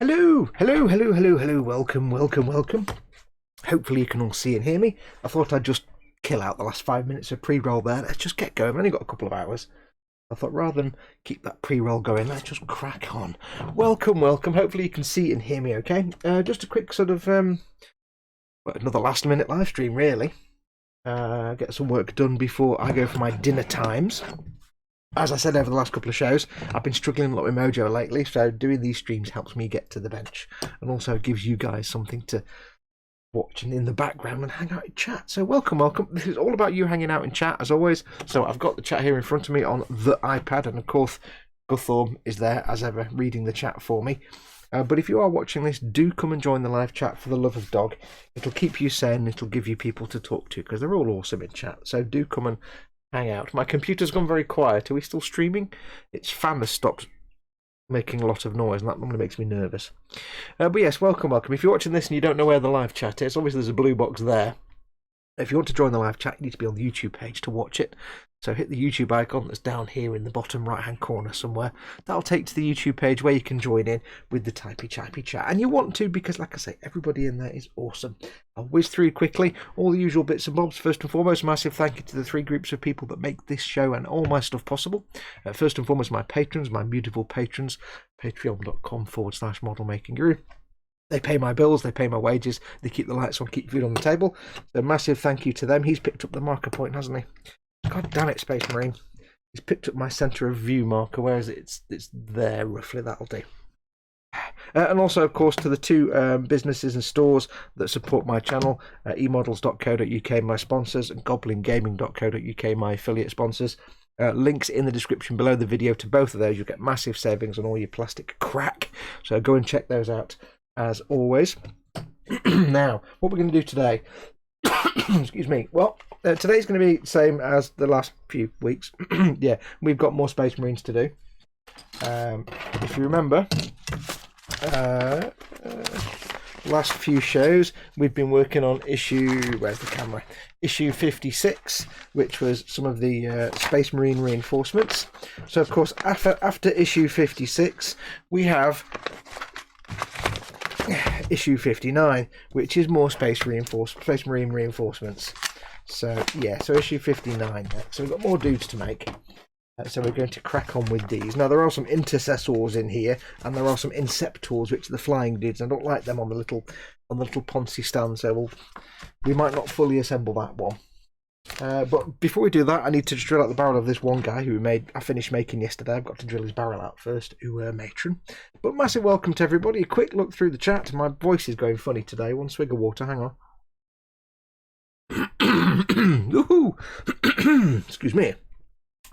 Hello, hello, hello, hello, hello, welcome, welcome, welcome. Hopefully you can all see and hear me. I thought I'd just kill out the last 5 minutes of pre-roll there. Let's just get going. I've only got a couple of hours. I thought rather than keep that pre-roll going, let's just crack on. Welcome, welcome. Hopefully you can see and hear me okay. Just a quick sort of, another last minute live stream really. Get some work done before I go for my dinner times. As I said over the last couple of shows, I've been struggling a lot with Mojo lately, so doing these streams helps me get to the bench and also gives you guys something to watch in the background and hang out in chat. So welcome, welcome. This is all about you hanging out in chat as always. So I've got the chat here in front of me on the iPad, and of course Guthorm is there as ever reading the chat for me. But if you are watching this, do come and join the live chat for the love of dog. It'll keep you sane, it'll give you people to talk to because they're all awesome in chat. So do come and hang out. My computer's gone very quiet. Are we still streaming? Its fan has stopped making a lot of noise, and that normally makes me nervous. But yes, welcome, welcome. If you're watching this and you don't know where the live chat is, obviously there's a blue box there. If you want to join the live chat, you need to be on the YouTube page to watch it. So hit the YouTube icon that's down here in the bottom right hand corner somewhere. That'll take to the YouTube page where you can join in with the typey chappy chat. And you want to because, like I say, everybody in there is awesome. I'll whiz through quickly all the usual bits and bobs. First and foremost, massive thank you to the 3 groups of people that make this show and all my stuff possible. First and foremost, my patrons, my beautiful patrons, patreon.com/modelmakingguru. They pay my bills, they pay my wages, they keep the lights on, keep food on the table. So massive thank you to them. He's picked up the marker point, hasn't he? God damn it, Space Marine. He's picked up my centre of view marker. Where is it? It's there, roughly. That'll do. And also, of course, to the 2 businesses and stores that support my channel, emodels.co.uk, my sponsors, and goblingaming.co.uk, my affiliate sponsors. Links in the description below the video to both of those. You'll get massive savings on all your plastic crack. So go and check those out, as always. Now, what we're going to do today... excuse me. Well, today's going to be the same as the last few weeks. Yeah, we've got more Space Marines to do. If you remember, last few shows we've been working on where's the camera? Issue 56, which was some of the Space Marine reinforcements. So, of course, after issue 56, we have issue 59, which is more Space Marine reinforcements. So yeah, so issue 59 next. So we've got more dudes to make. So we're going to crack on with these. Now there are some intercessors in here, and there are some inceptors, which are the flying dudes. I don't like them on the little Ponzi stand, so we might not fully assemble that one. But before we do that, I need to just drill out the barrel of this one guy who I finished making yesterday. I've got to drill his barrel out first, matron. But massive welcome to everybody. A quick look through the chat. My voice is going funny today. One swig of water, hang on. Excuse me.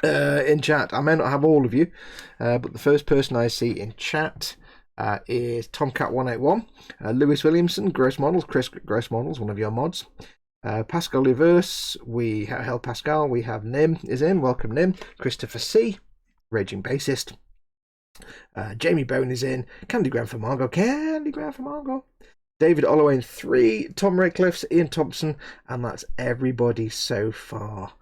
In chat, I may not have all of you, but the first person I see in chat is Tomcat181, Lewis Williamson, Gross Models, Chris Gross Models, one of your mods. Pascal Reverse, we have Hell Pascal, we have Nim is in, welcome Nim. Christopher C, Raging Bassist. Jamie Bone is in, Candy Graham for Margot, David Ollowain 3, Tom Radcliffe's, Ian Thompson, and that's everybody so far.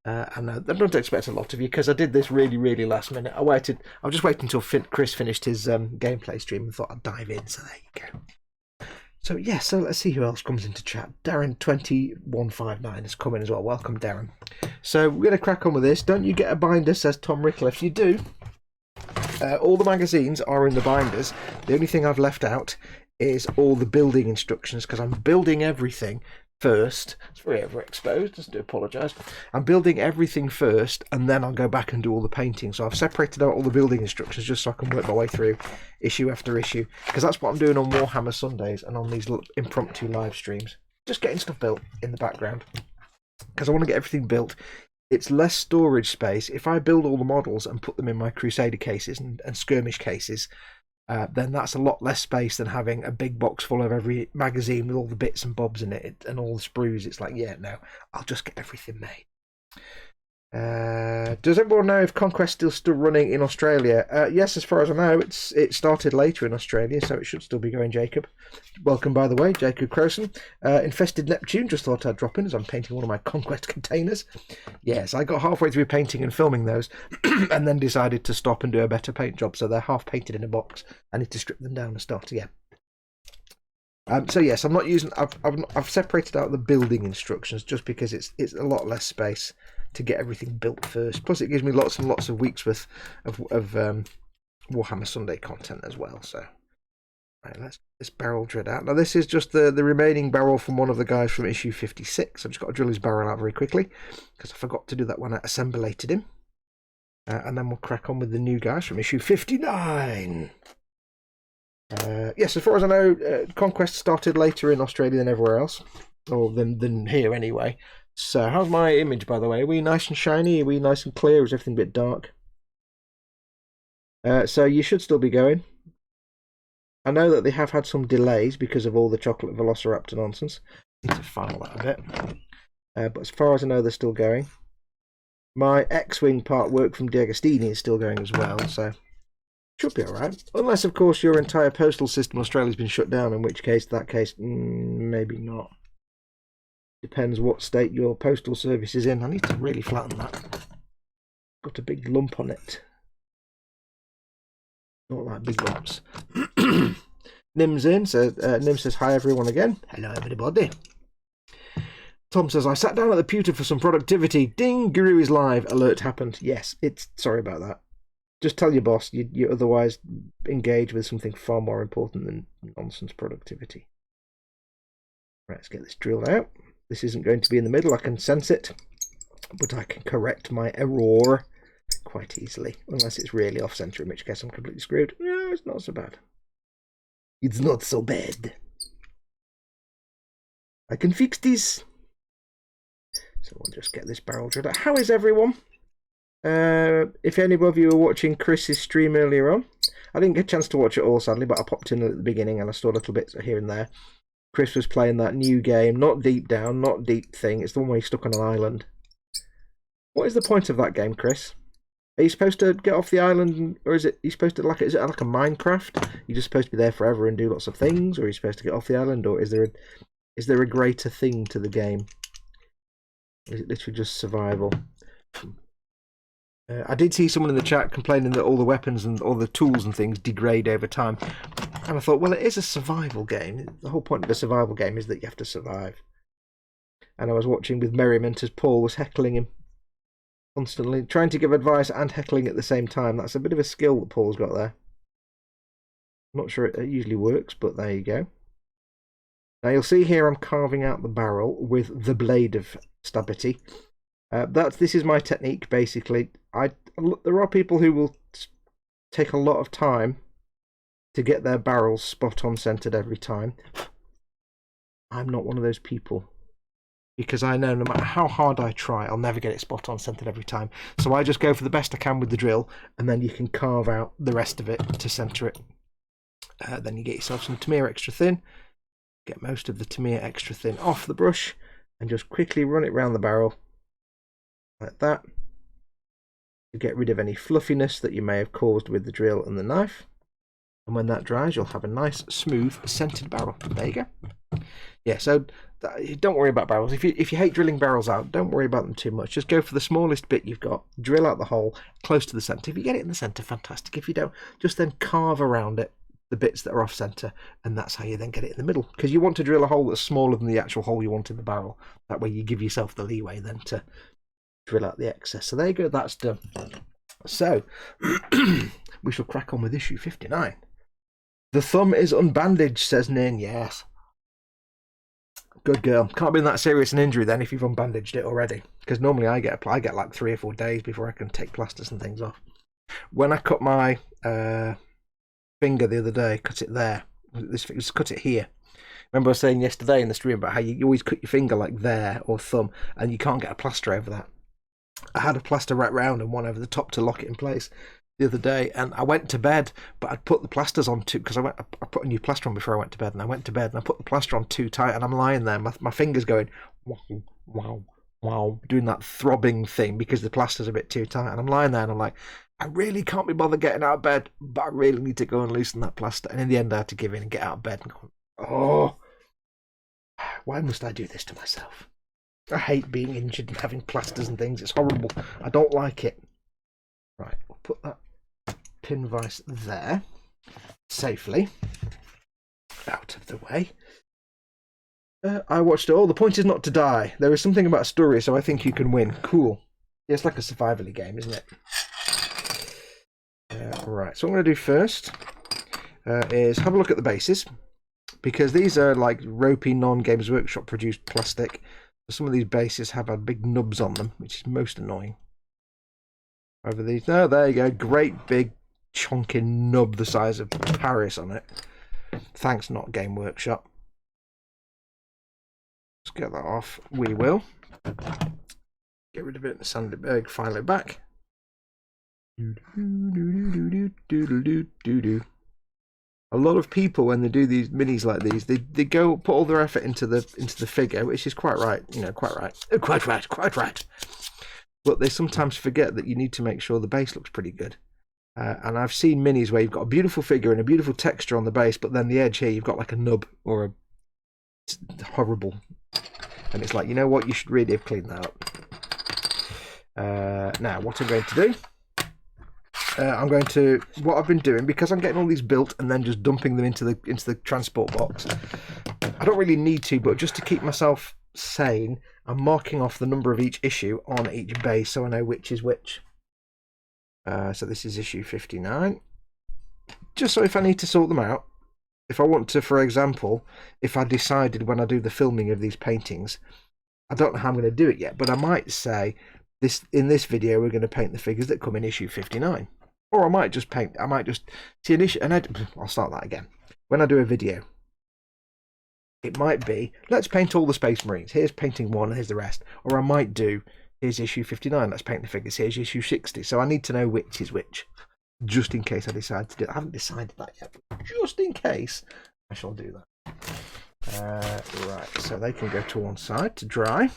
And I don't expect a lot of you because I did this really, really last minute. I was just waiting until Chris finished his gameplay stream and thought I'd dive in, so there you go. So yeah, so let's see who else comes into chat. Darren2159 has come in as well. Welcome, Darren. So we're going to crack on with this. Don't you get a binder, says Tom Radcliffe. You do. All the magazines are in the binders. The only thing I've left out is all the building instructions because I'm building everything first. It's very overexposed, just do apologise. I'm building everything first and then I'll go back and do all the painting. So I've separated out all the building instructions just so I can work my way through issue after issue, because that's what I'm doing on Warhammer Sundays and on these little impromptu live streams. Just getting stuff built in the background because I want to get everything built. It's less storage space. If I build all the models and put them in my Crusader cases and skirmish cases, then that's a lot less space than having a big box full of every magazine with all the bits and bobs in it and all the sprues. It's like, yeah, no, I'll just get everything made. Does everyone know if Conquest is still running in Australia? Yes, as far as I know, it started later in Australia, so it should still be going, Jacob. Welcome, by the way, Jacob Crowson. Infested Neptune, just thought I'd drop in as I'm painting one of my Conquest containers. Yes, I got halfway through painting and filming those, and then decided to stop and do a better paint job, so they're half painted in a box. I need to strip them down and start again. So yes, I'm not using. I've separated out the building instructions just because it's a lot less space to get everything built first. Plus, it gives me lots and lots of weeks worth of Warhammer Sunday content as well. So, right, let's get this barrel drilled out. Now, this is just the remaining barrel from one of the guys from issue 56. I've just got to drill his barrel out very quickly because I forgot to do that when I assemblated him. And then we'll crack on with the new guys from issue 59. Yes, as far as I know, Conquest started later in Australia than everywhere else, or than here anyway. So, how's my image, by the way? Are we nice and shiny? Are we nice and clear? Or is everything a bit dark? So, you should still be going. I know that they have had some delays because of all the chocolate velociraptor nonsense. I need to file that a bit. But as far as I know, they're still going. My X-Wing part work from D'Agostini is still going as well, so should be alright. Unless, of course, your entire postal system in Australia has been shut down, in which case, maybe not. Depends what state your postal service is in. I need to really flatten that. Got a big lump on it. Not like big lumps. Nim's in. Nim says hi everyone again. Hello everybody. Tom says I sat down at the pewter for some productivity. Ding, Guru is live. Alert happened. Yes, sorry about that. Just tell your boss you otherwise engage with something far more important than nonsense productivity. Right, let's get this drilled out. This isn't going to be in the middle, I can sense it, but I can correct my error quite easily, unless it's really off-centre, in which case I'm completely screwed. No, it's not so bad. It's not so bad. I can fix this. So we'll just get this barrel drilled out. How is everyone? If any of you were watching Chris's stream earlier on, I didn't get a chance to watch it all, sadly, but I popped in at the beginning and I saw little bits here and there. Chris was playing that new game, not Deep Down, not Deep Thing. It's the one where he's stuck on an island. What is the point of that game, Chris? Are you supposed to get off the island, or is it you supposed to is it like a Minecraft? You're just supposed to be there forever and do lots of things, or are you supposed to get off the island, or is there a greater thing to the game? Or is it literally just survival? I did see someone in the chat complaining that all the weapons and all the tools and things degrade over time. And I thought, well, it is a survival game. The whole point of a survival game is that you have to survive. And I was watching with merriment as Paul was heckling him constantly, trying to give advice and heckling at the same time. That's a bit of a skill that Paul's got there. I'm not sure it usually works, but there you go. Now you'll see here I'm carving out the barrel with the blade of stability. This is my technique, basically. There are people who will take a lot of time to get their barrels spot on centered every time. I'm not one of those people, because I know no matter how hard I try, I'll never get it spot on centered every time. So I just go for the best I can with the drill, and then you can carve out the rest of it to center it. Then you get yourself some Tamiya extra thin. Get most of the Tamiya extra thin off the brush, and just quickly run it around the barrel like that to get rid of any fluffiness that you may have caused with the drill and the knife. And when that dries, you'll have a nice, smooth, centered barrel. There you go. Yeah, so don't worry about barrels. If you hate drilling barrels out, don't worry about them too much. Just go for the smallest bit you've got, drill out the hole close to the center. If you get it in the center, fantastic. If you don't, just then carve around it the bits that are off center, and that's how you then get it in the middle. Because you want to drill a hole that's smaller than the actual hole you want in the barrel. That way you give yourself the leeway then to drill out the excess. So there you go, that's done. So we shall crack on with issue 59. The thumb is unbandaged, says Nin. Yes. Good girl. Can't be in that serious an injury then if you've unbandaged it already. Because normally I get like 3 or 4 days before I can take plasters and things off. When I cut my finger the other day, cut it there. Cut it here. Remember I was saying yesterday in the stream about how you always cut your finger like there or thumb, and you can't get a plaster over that. I had a plaster right round and one over the top to lock it in place the other day, and I went to bed, but I'd put the plasters on too, because I put a new plaster on before I went to bed, and I went to bed and I put the plaster on too tight, and I'm lying there, my fingers going wow, wow, while doing that throbbing thing because the plaster's a bit too tight. And I'm lying there and I'm like, I really can't be bothered getting out of bed, but I really need to go and loosen that plaster. And in the end, I had to give in and get out of bed and go, oh, why must I do this to myself? I hate being injured and having plasters and things. It's horrible. I don't like it. Right, we'll put that pin vise there safely out of the way. I watched it all. The point is not to die. There is something about a story, so I think you can win. Cool. Yeah, it's like a survival-y game, isn't it? Right, so what I'm going to do first is have a look at the bases, because these are like ropey non-Games Workshop produced plastic. Some of these bases have had big nubs on them, which is most annoying. Over these, oh, there you go, great big chonky nub the size of Paris on it. Thanks, not Game Workshop. Let's get that off. We will get rid of it and sand it, file it back. A lot of people, when they do these minis like these, they go put all their effort into the figure, which is quite right, you know, quite right. But they sometimes forget that you need to make sure the base looks pretty good. And I've seen minis where you've got a beautiful figure and a beautiful texture on the base, but then the edge here you've got like a nub or a horrible. And it's like, you know what, you should really have cleaned that up. Now, what I'm going to do. What I've been doing, because I'm getting all these built and then just dumping them into the transport box. I don't really need to, but just to keep myself sane, I'm marking off the number of each issue on each base so I know which is which. So this is issue 59. Just so if I need to sort them out, if I want to, for example, if I decided when I do the filming of thsee paintings, I don't know how I'm going to do it yet, but I might say, in this video we're going to paint the figures that come in issue 59. Or I might just see an issue, and I'll start that again. When I do a video, it might be, let's paint all the Space Marines. Here's painting one, and here's the rest. Or I might do, here's issue 59, let's paint the figures. Here's issue 60. So I need to know which is which, just in case I decide to do it. I haven't decided that yet, but just in case, I shall do that. Right, so they can go to one side to dry.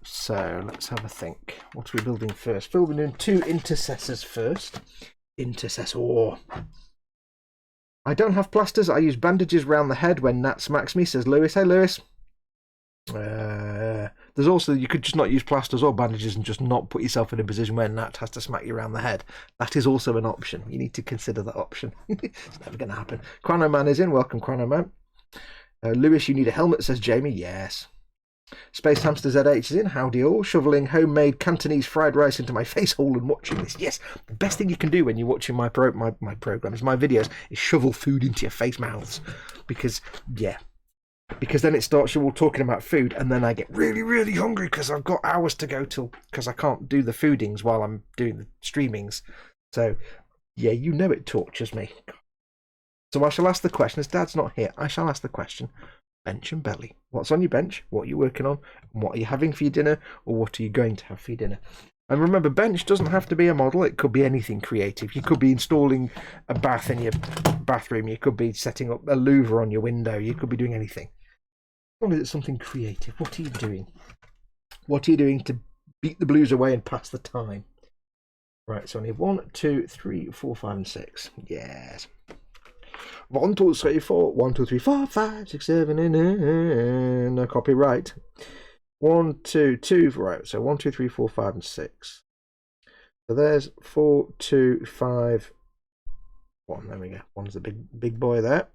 So let's have a think. What are we building first? We're doing two intercessors first. Intercessor. I don't have plasters. I use bandages round the head when Nat smacks me, says Lewis. Hey, Lewis. There's also, you could just not use plasters or bandages and just not put yourself in a position where Nat has to smack you around the head. That is also an option. You need to consider that option. It's never going to happen. Chrono Man is in. Welcome, Chrono Man. Lewis, you need a helmet, says Jamie. Yes. Space Hamster ZH is in. Howdy all. Shoveling homemade Cantonese fried rice into my face hole and watching this. Yes, the best thing you can do when you're watching my programs, my videos, is shovel food into your face mouths. Because then it starts you all talking about food, and then I get really, really hungry because I've got hours to go because I can't do the foodings while I'm doing the streamings. So, yeah, you know it tortures me. So I shall ask the question, as Dad's not here, I shall ask the question, bench and belly. What's on your bench? What are you working on? And what are you having for your dinner? Or what are you going to have for your dinner? And remember, bench doesn't have to be a model. It could be anything creative. You could be installing a bath in your bathroom. You could be setting up a louver on your window. You could be doing anything. As long as it's something creative. What are you doing? What are you doing to beat the blues away and pass the time? Right, so I need 1, 2, 3, 4, 5, and 6. Yes. 1, 2, 3, 4, 1, 2, 3, 4, 5, 6, 7, no copyright. 1, 2, 2, right, so 1, 2, 3, 4, 5, and 6. So there's 4, 2, 5, 1. There we go. One's the big boy there.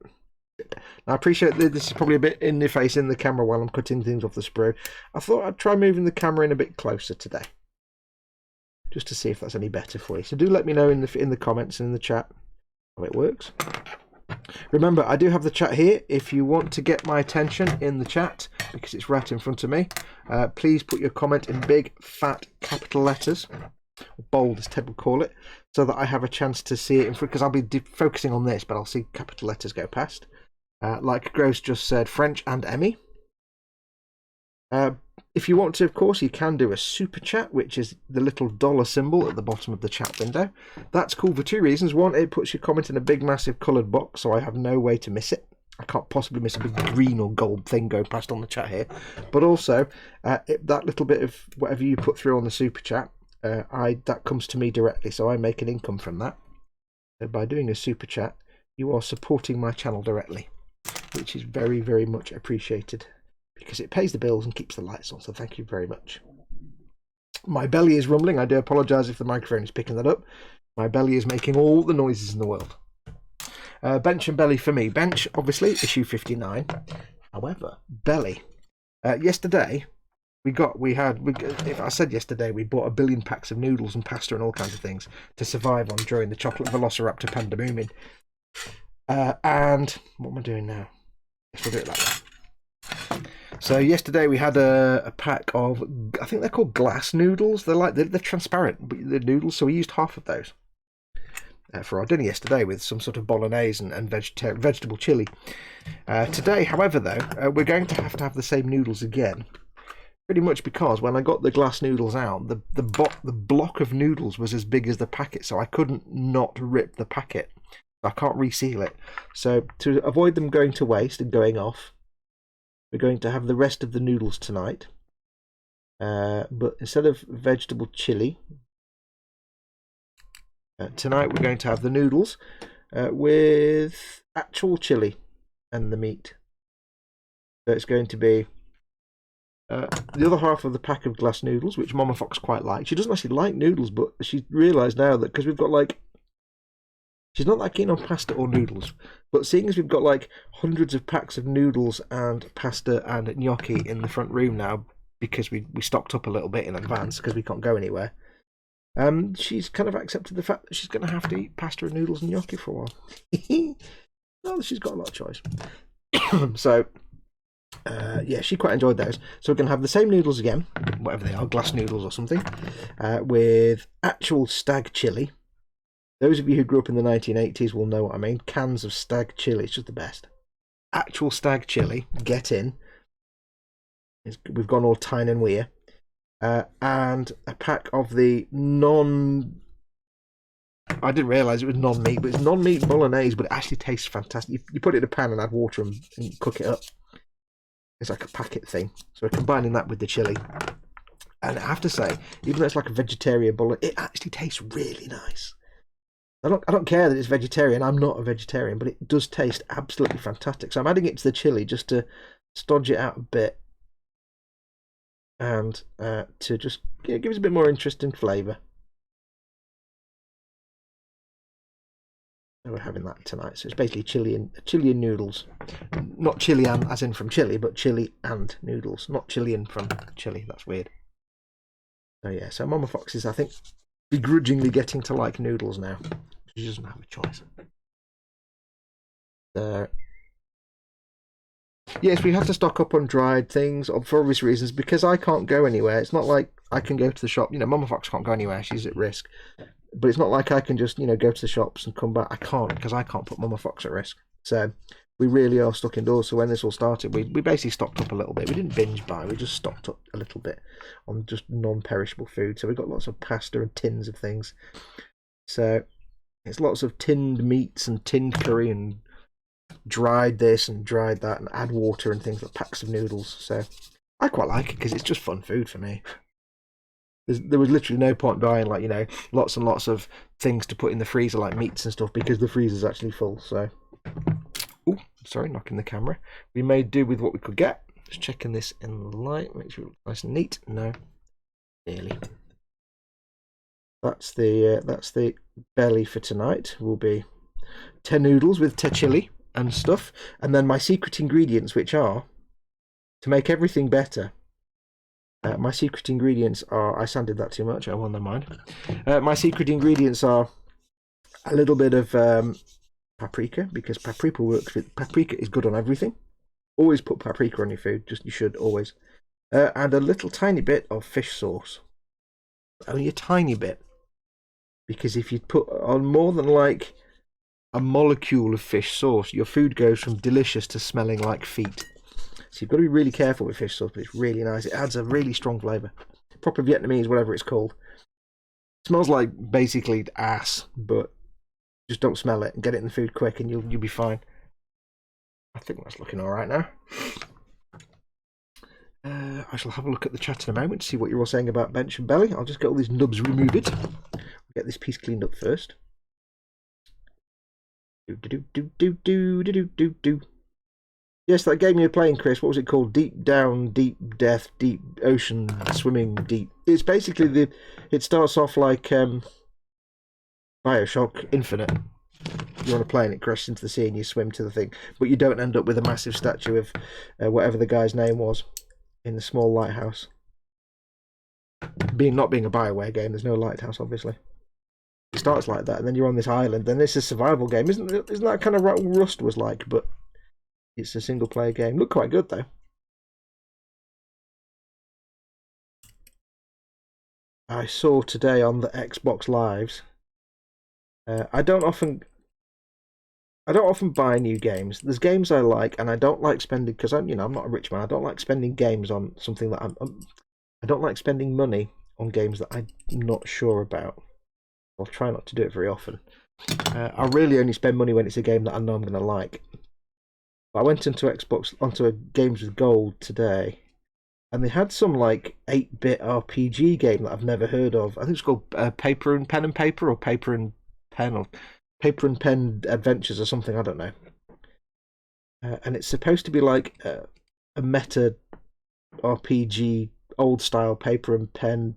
Now, I appreciate that this is probably a bit in the face in the camera while I'm cutting things off the sprue. I thought I'd try moving the camera in a bit closer today, just to see if that's any better for you. So do let me know in the comments and in the chat how it works. Remember, I do have the chat here. If you want to get my attention in the chat, because it's right in front of me, please put your comment in big, fat, capital letters, bold as Ted would call it, so that I have a chance to see it in front, because I'll be focusing on this, but I'll see capital letters go past. Like Gross just said, French and Emmy. If you want to, of course, you can do a super chat, which is the little dollar symbol at the bottom of the chat window. That's cool for two reasons. One, it puts your comment in a big, massive coloured box, so I have no way to miss it. I can't possibly miss a big green or gold thing going past on the chat here. But also, that little bit of whatever you put through on the super chat, that comes to me directly, so I make an income from that. So by doing a super chat, you are supporting my channel directly, which is very, very much appreciated, because it pays the bills and keeps the lights on, so thank you very much. My belly is rumbling. I do apologise if the microphone is picking that up. My belly is making all the noises in the world. Bench and belly for me. Bench, obviously, issue 59. However, belly. Yesterday, if I said yesterday, we bought 1 billion packs of noodles and pasta and all kinds of things to survive on during the Chocolate Velociraptor pandamoomin. And what am I doing now? Yes, we'll do it like that. So yesterday we had a pack of, I think they're called glass noodles. They're transparent, the noodles. So we used half of those for our dinner yesterday with some sort of bolognese and vegetable chili. Today, however, though, we're going to have the same noodles again. Pretty much because when I got the glass noodles out, the block of noodles was as big as the packet, so I couldn't not rip the packet. I can't reseal it. So to avoid them going to waste and going off, we're going to have the rest of the noodles tonight. But instead of vegetable chili, tonight we're going to have the noodles with actual chili and the meat. So it's going to be the other half of the pack of glass noodles, which Mama Fox quite likes. She doesn't actually like noodles, but she's realised now that because we've got like... She's not that keen on pasta or noodles, but seeing as we've got like hundreds of packs of noodles and pasta and gnocchi in the front room now, because we stocked up a little bit in advance because we can't go anywhere, she's kind of accepted the fact that she's going to have to eat pasta and noodles and gnocchi for a while. Well, she's got a lot of choice. So, yeah, she quite enjoyed those. So we're going to have the same noodles again, whatever they are, glass noodles or something, with actual stag chili. Those of you who grew up in the 1980s will know what I mean. Cans of stag chili, it's just the best. Actual stag chili, get in. We've gone all Tyne and Weir. And a pack of the I didn't realise it was non-meat, but it's non-meat bolognese, but it actually tastes fantastic. You put it in a pan and add water and cook it up. It's like a packet thing. So we're combining that with the chili. And I have to say, even though it's like a vegetarian bolognese, it actually tastes really nice. I don't care that it's vegetarian. I'm not a vegetarian, but it does taste absolutely fantastic. So I'm adding it to the chili just to stodge it out a bit, and to just give us a bit more interesting flavour. So we're having that tonight. So it's basically chili and noodles, not chili and as in from chili, but chili and noodles, not chili and from chili. That's weird. So yeah, so Mama Fox is, I think, begrudgingly getting to like noodles now. She doesn't have a choice. Yes, we have to stock up on dried things for obvious reasons, because I can't go anywhere. It's not like I can go to the shop. You know, Mama Fox can't go anywhere. She's at risk. But it's not like I can just, go to the shops and come back. I can't, because I can't put Mama Fox at risk. So we really are stuck indoors. So when this all started, we basically stocked up a little bit. We didn't binge buy. We just stocked up a little bit on just non-perishable food. So we got lots of pasta and tins of things. So it's lots of tinned meats and tinned curry and dried this and dried that and add water and things like packs of noodles. So I quite like it because it's just fun food for me. There was literally no point buying lots and lots of things to put in the freezer like meats and stuff, because the freezer's actually full. So, oh, sorry, knocking the camera. We made do with what we could get. Just checking this in the light, make sure it looks nice and neat. No, nearly. That's the belly for tonight. Will be 10 noodles with chili and stuff, and then my secret ingredients, which are to make everything better. My secret ingredients are, I sanded that too much, I won't mind. My secret ingredients are a little bit of paprika, because paprika is good on everything. Always put paprika on your food, you should always. And a little tiny bit of fish sauce. Only a tiny bit. Because if you put on more than like a molecule of fish sauce, your food goes from delicious to smelling like feet. So you've got to be really careful with fish sauce, but it's really nice. It adds a really strong flavour. Proper Vietnamese, whatever it's called. It smells like basically ass, but just don't smell it and get it in the food quick and you'll be fine. I think that's looking all right now. I shall have a look at the chat in a moment to see what you're all saying about bench and belly. I'll just get all these nubs removed. Get this piece cleaned up first. Yes, that game you were playing, Chris, what was it called? Deep Down, Deep Death, Deep Ocean, Swimming Deep. It's basically it starts off like Bioshock Infinite. You're on a plane, it crashes into the sea and you swim to the thing. But you don't end up with a massive statue of whatever the guy's name was in the small lighthouse. Not being a BioWare game, there's no lighthouse, obviously. It starts like that, and then you're on this island, and it's a survival game. Isn't that kind of what Rust was like? But it's a single-player game. Looked quite good, though. I saw today on the Xbox Lives. I don't often buy new games. There's games I like, and I don't like spending because I'm not a rich man. I don't like spending games on something that I don't like spending money on games that I'm not sure about. I'll try not to do it very often. I really only spend money when it's a game that I know I'm going to like. But I went onto a Games with Gold today, and they had some like 8-bit RPG game that I've never heard of. I think it's called Paper and Pen and Paper, or Paper and Pen, or Paper and Pen Adventures, or something. I don't know. And it's supposed to be like a meta RPG, old style paper and pen.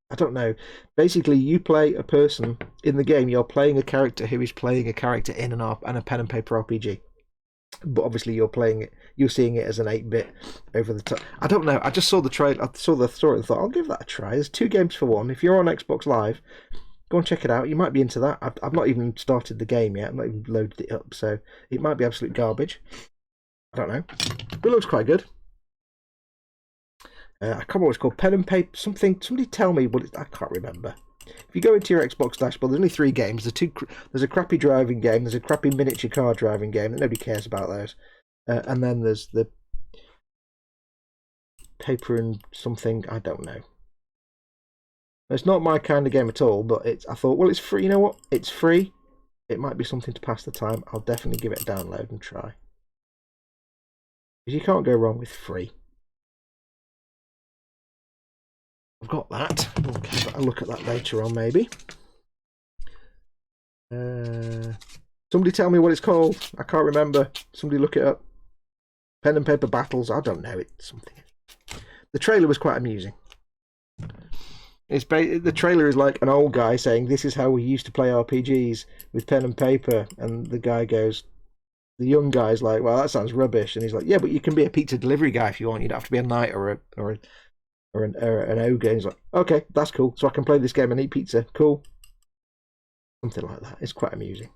I don't know. Basically, you play a person in the game. You're playing a character who is playing a character in a pen and paper RPG. But obviously, you're seeing it as an 8-bit over the top. I don't know. I just saw the trailer. I saw the story and thought, I'll give that a try. There's 2 games for 1. If you're on Xbox Live, go and check it out. You might be into that. I've not even started the game yet. I've not even loaded it up, so it might be absolute garbage. I don't know. But it looks quite good. I can't remember what it's called. Pen and Paper, something. Somebody tell me what I can't remember. If you go into your Xbox dashboard, there's only 3 games. There's a crappy driving game. There's a crappy miniature car driving game that nobody cares about those. And then there's the paper and something. I don't know. It's not my kind of game at all. But I thought, well, it's free. You know what? It's free. It might be something to pass the time. I'll definitely give it a download and try. Because you can't go wrong with free. I've got that. We'll have a look at that later on, maybe. Somebody tell me what it's called. I can't remember. Somebody look it up. Pen and Paper Battles. I don't know. It's something. The trailer was quite amusing. The trailer is like an old guy saying, "This is how we used to play RPGs with pen and paper," and the young guy's like, "Well, that sounds rubbish," and he's like, "Yeah, but you can be a pizza delivery guy if you want. You don't have to be a knight or an ogre." And he's like, "Okay, that's cool. So I can play this game and eat pizza. Cool." Something like that. It's quite amusing.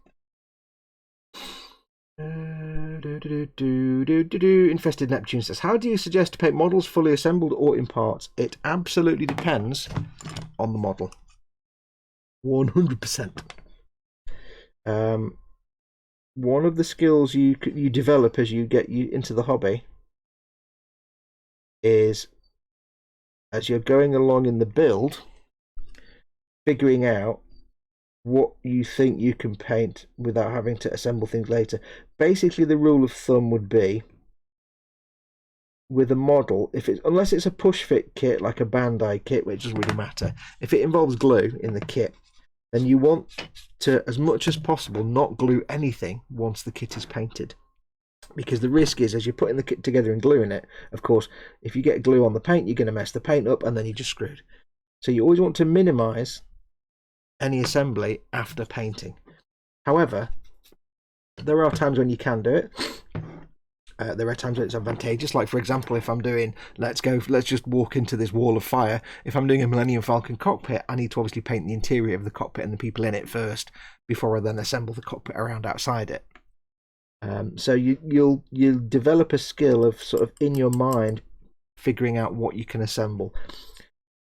Infested Neptune says, "How do you suggest to paint models fully assembled or in parts?" It absolutely depends on the model. 100%. One of the skills you develop as you get into the hobby is, as you're going along in the build, figuring out what you think you can paint without having to assemble things later. Basically, the rule of thumb would be, with a model, unless it's a push fit kit like a Bandai kit, which doesn't really matter, if it involves glue in the kit, then you want to, as much as possible, not glue anything once the kit is painted. Because the risk is, as you're putting the kit together and gluing it, of course, if you get glue on the paint, you're going to mess the paint up and then you're just screwed. So you always want to minimize any assembly after painting. However, there are times when you can do it. There are times when it's advantageous. Like, for example, if I'm doing, let's just walk into this wall of fire. If I'm doing a Millennium Falcon cockpit, I need to obviously paint the interior of the cockpit and the people in it first before I then assemble the cockpit around outside it. So you'll develop a skill of sort of in your mind figuring out what you can assemble.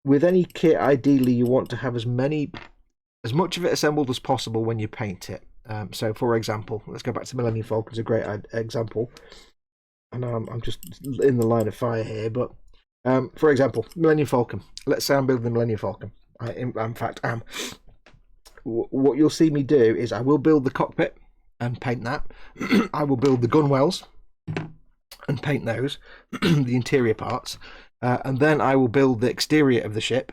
With any kit, ideally you want to have as much of it assembled as possible when you paint it. So, for example, let's go back to Millennium Falcon. It's a great example, and I'm just in the line of fire here. But for example, Millennium Falcon. Let's say I'm building the Millennium Falcon. I in fact am. What you'll see me do is I will build the cockpit and paint that. I will build the gunwales and paint those, the interior parts, and then I will build the exterior of the ship,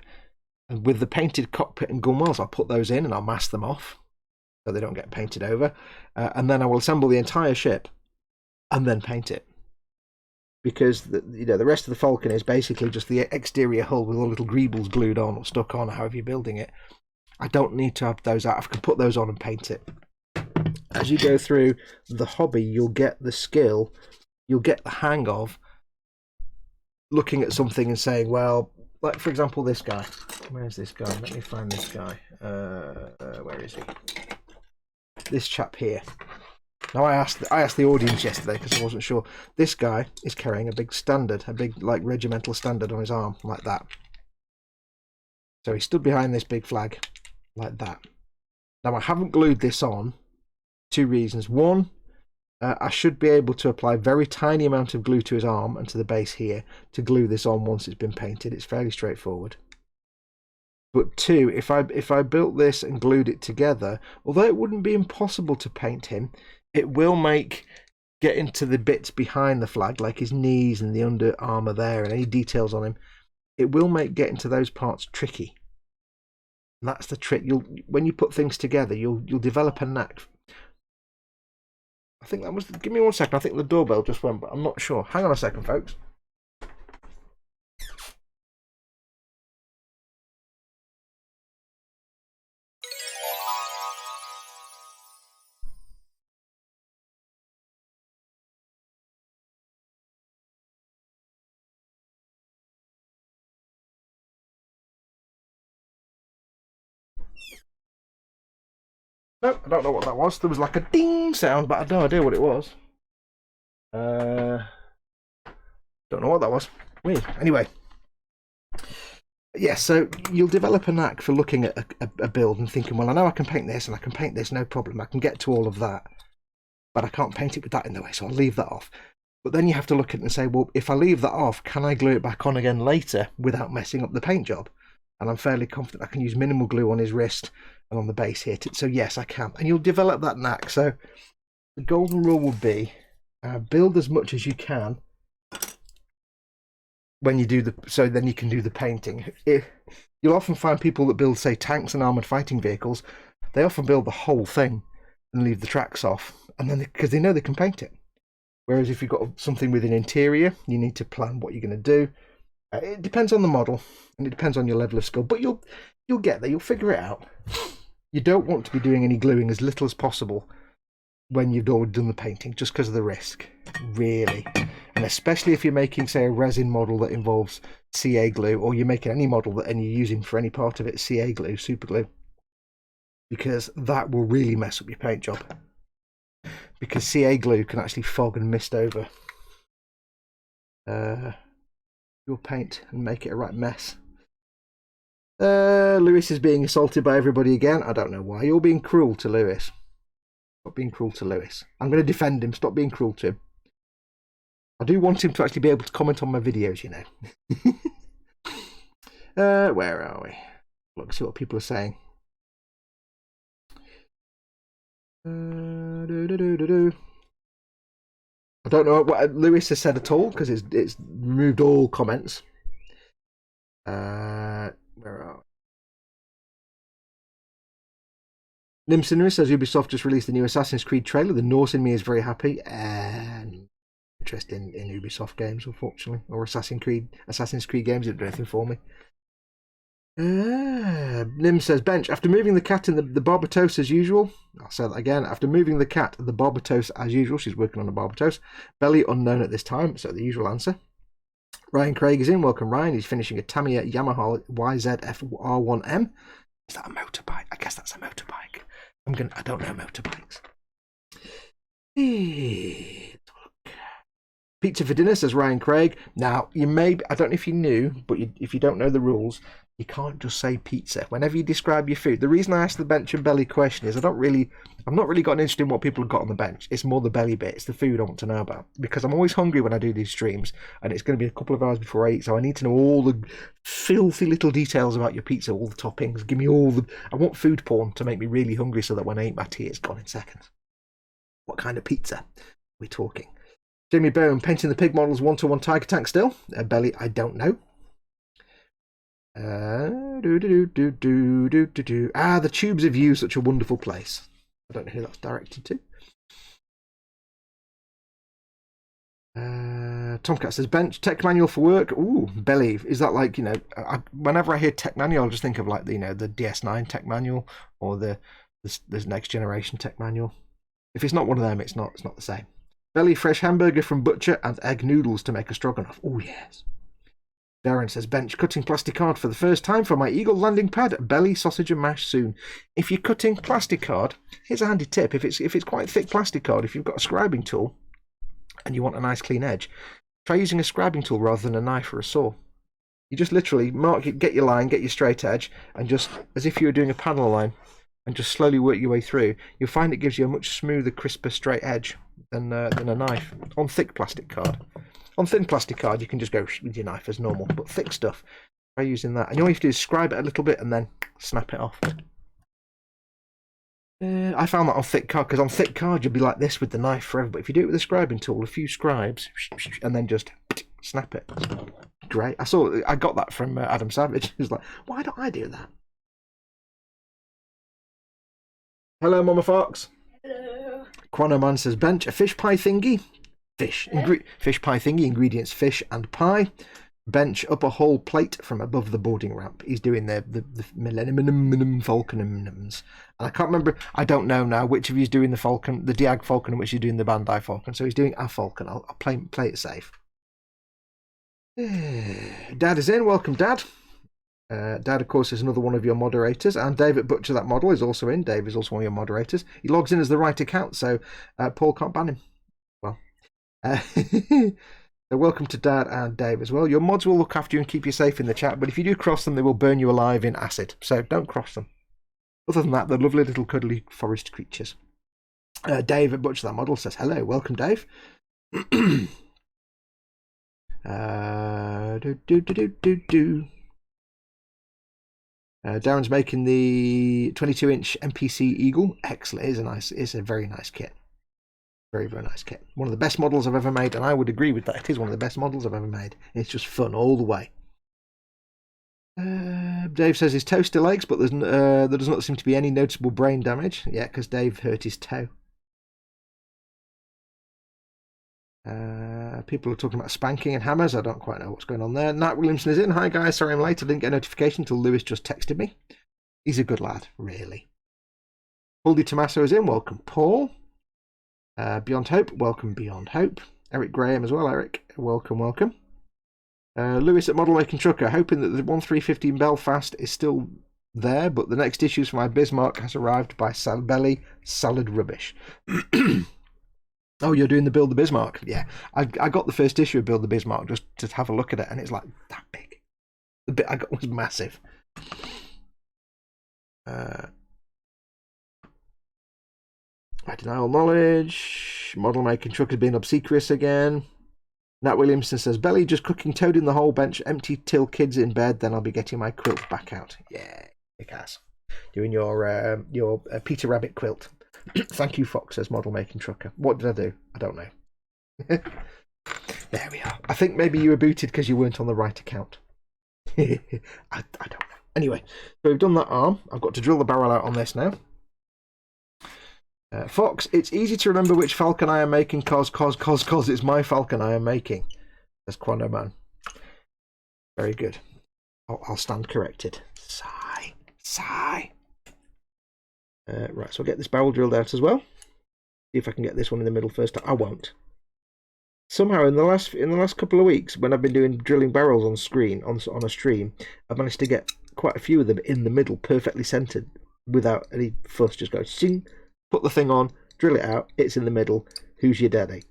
and with the painted cockpit and gunwales, I'll put those in and I'll mask them off so they don't get painted over, and then I will assemble the entire ship and then paint it. Because the rest of the Falcon is basically just the exterior hull with all little greebles glued on or stuck on, or however you're building it. I don't need to have those out. I can put those on and paint it. As you go through the hobby, you'll get the skill, you'll get the hang of looking at something and saying, well, like for example, this guy. Where's this guy? Let me find this guy. Where is he? This chap here. Now I asked the audience yesterday because I wasn't sure. This guy is carrying a big standard, a big like regimental standard on his arm, like that. So he stood behind this big flag, like that. Now I haven't glued this on. 2 reasons. One, I should be able to apply a very tiny amount of glue to his arm and to the base here to glue this on once it's been painted. It's fairly straightforward. But 2, if I built this and glued it together, although it wouldn't be impossible to paint him, it will make getting to the bits behind the flag, like his knees and the under armour there and any details on him, it will make getting to those parts tricky. And that's the trick. When you put things together, you'll develop a knack. I think that was... Give me 1 second. I think the doorbell just went, but I'm not sure. Hang on a second, folks. No, I don't know what that was. There was like a ding sound, but I have no idea what it was. Don't know what that was. Weird. Anyway. Yeah, so you'll develop a knack for looking at a build and thinking, well, I know I can paint this and I can paint this, no problem. I can get to all of that. But I can't paint it with that in the way, so I'll leave that off. But then you have to look at it and say, well, if I leave that off, can I glue it back on again later without messing up the paint job? And I'm fairly confident I can use minimal glue on his wrist and on the base here. So yes, I can. And you'll develop that knack. So the golden rule would be build as much as you can when you do so then you can do the painting. You'll often find people that build, say, tanks and armoured fighting vehicles, they often build the whole thing and leave the tracks off, and then because they know they can paint it. Whereas if you've got something with an interior, you need to plan what you're going to do. It depends on the model and it depends on your level of skill, but you'll get there. You'll figure it out. You don't want to be doing any gluing, as little as possible when you've already done the painting, just because of the risk, really. And especially if you're making, say, a resin model that involves CA glue, or you're making any model and you're using for any part of it CA glue, super glue, because that will really mess up your paint job. Because CA glue can actually fog and mist over your paint and make it a right mess. Lewis is being assaulted by everybody again. I don't know why. You're being cruel to Lewis. Stop being cruel to Lewis. I'm going to defend him. Stop being cruel to him. I do want him to actually be able to comment on my videos, you know. Where are we? Look, see what people are saying. I don't know what Lewis has said at all, because it's removed all comments. Where are we? Nimsinary says Ubisoft just released the new Assassin's Creed trailer. The Norse in me is very happy and interested in Ubisoft games, unfortunately, or Assassin's Creed games. It didn't do anything for me. Nim says, Bench, after moving the cat in the Barbatos as usual. I'll say that again. After moving the cat the Barbatos as usual, she's working on a Barbatos. Belly unknown at this time, so the usual answer. Ryan Craig is in. Welcome, Ryan. He's finishing a Tamiya Yamaha YZF R1M. Is that a motorbike? I guess that's a motorbike. I don't know motorbikes. Pizza for dinner, says Ryan Craig. Now, I don't know if you knew, but if you don't know the rules, you can't just say pizza whenever you describe your food. The reason I asked the bench and belly question is I've not really got an interest in what people have got on the bench. It's more the belly bit. It's the food I want to know about, because I'm always hungry when I do these streams, and it's going to be a couple of hours before I eat, so I need to know all the filthy little details about your pizza, all the toppings. Give me I want food porn to make me really hungry, so that when I eat my tea, it's gone in seconds. What kind of pizza are we talking? Jamie Bowen, painting the pig models 1-to-1 tiger tank still. Belly, I don't know. The Tubes of You, such a wonderful place. I don't know who that's directed to. Tomcat says, bench, tech manual for work. Ooh, Belly. Is that like, whenever I hear tech manual, I just think of like, the DS9 tech manual or the next generation tech manual. If it's not one of them, it's not the same. Belly, fresh hamburger from butcher and egg noodles to make a stroganoff. Oh, yes. Darren says, bench, cutting plastic card for the first time for my Eagle landing pad. Belly, sausage and mash soon. If you're cutting plastic card, here's a handy tip. If it's quite thick plastic card, if you've got a scribing tool and you want a nice clean edge, try using a scribing tool rather than a knife or a saw. You just literally mark it, get your line, get your straight edge, and just, as if you were doing a panel line, and just slowly work your way through, you'll find it gives you a much smoother, crisper, straight edge than a knife on thick plastic card. On thin plastic card, you can just go with your knife as normal, but thick stuff, try using that. And all you have to do is scribe it a little bit and then snap it off. I found that on thick card, because on thick card you'll be like this with the knife forever, but if you do it with a scribing tool, a few scribes, and then just snap it. Great. I got that from Adam Savage. He was like, why don't I do that? Hello, Mama Fox. Hello. Quanoman says, bench, a fish pie thingy. Fish. Fish pie thingy, ingredients, fish and pie. Bench, upper hall plate from above the boarding ramp. He's doing the Millennium Falconums. And I can't remember, I don't know now which of you is doing the Falcon, the Diag Falcon, and which is doing the Bandai Falcon. So he's doing a Falcon. I'll play it safe. Dad is in. Welcome, Dad. Dad, of course, is another one of your moderators, and David Butcher, that model, is also in. Dave is also one of your moderators. He logs in as the right account, so Paul can't ban him. Well, so welcome to Dad and Dave as well. Your mods will look after you and keep you safe in the chat, but if you do cross them, they will burn you alive in acid, so don't cross them. Other than that, they're lovely little cuddly forest creatures. Dave Butcher, that model, says hello. Welcome, Dave. Darren's making the 22-inch MPC Eagle. Excellent. It's a very nice kit. Very, very nice kit. One of the best models I've ever made, and I would agree with that. It is one of the best models I've ever made. It's just fun all the way. Dave says his toe still aches, but there does not seem to be any noticeable brain damage. Yeah, because Dave hurt his toe. People are talking about spanking and hammers. I don't quite know what's going on there. Nat Williamson is in. Hi guys, sorry I'm late. I didn't get a notification until Lewis just texted me. He's a good lad, really. Baldy Tommaso is in. Welcome, Paul. Beyond Hope. Welcome, Beyond Hope. Eric Graham as well. Eric, welcome, welcome. Lewis at Model Making Trucker, hoping that the 1315 Belfast is still there, but the next issues for my Bismarck has arrived by Belly Salad Rubbish. Oh, you're doing the Build the Bismarck? Yeah. I got the first issue of Build the Bismarck just to have a look at it, and it's like that big. The bit I got was massive. Denial knowledge. Model making truck has been obsequious again. Nat Williamson says, Belly just cooking toad in the whole bench, empty till kids in bed, then I'll be getting my quilt back out. Yeah, big ass. Doing your Peter Rabbit quilt. Thank you, Fox, says Model Making Trucker. What did I do? I don't know. There we are. I think maybe you were booted because you weren't on the right account. I don't know. Anyway, so we've done that arm. I've got to drill the barrel out on this now. Fox, it's easy to remember which Falcon I am making cause it's my Falcon I am making. Says Quando Man. Very good. I'll stand corrected. Sigh. Right, so I'll get this barrel drilled out as well. See if I can get this one in the middle first. I won't. Somehow in the last couple of weeks, when I've been doing drilling barrels on screen on a stream, I've managed to get quite a few of them in the middle, perfectly centered, without any fuss. Just go sing, put the thing on, drill it out. It's in the middle. Who's your daddy?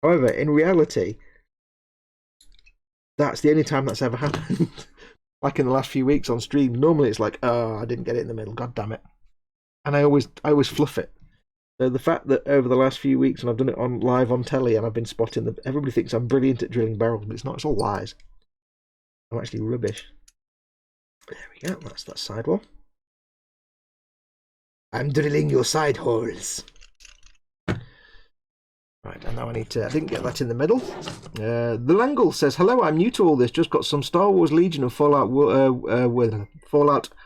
However, in reality, that's the only time that's ever happened. Like in the last few weeks on stream, normally it's like, oh, I didn't get it in the middle. God damn it. And I always fluff it. So the fact that over the last few weeks, and I've done it on live on telly, and I've been spotting them, everybody thinks I'm brilliant at drilling barrels, but it's not. It's all lies. I'm actually rubbish. There we go. That's that sidewall. I'm drilling your side holes. Right, Right, and now I need to... I didn't get that in the middle. The Langle says, hello, I'm new to all this. Just got some Star Wars Legion and Fallout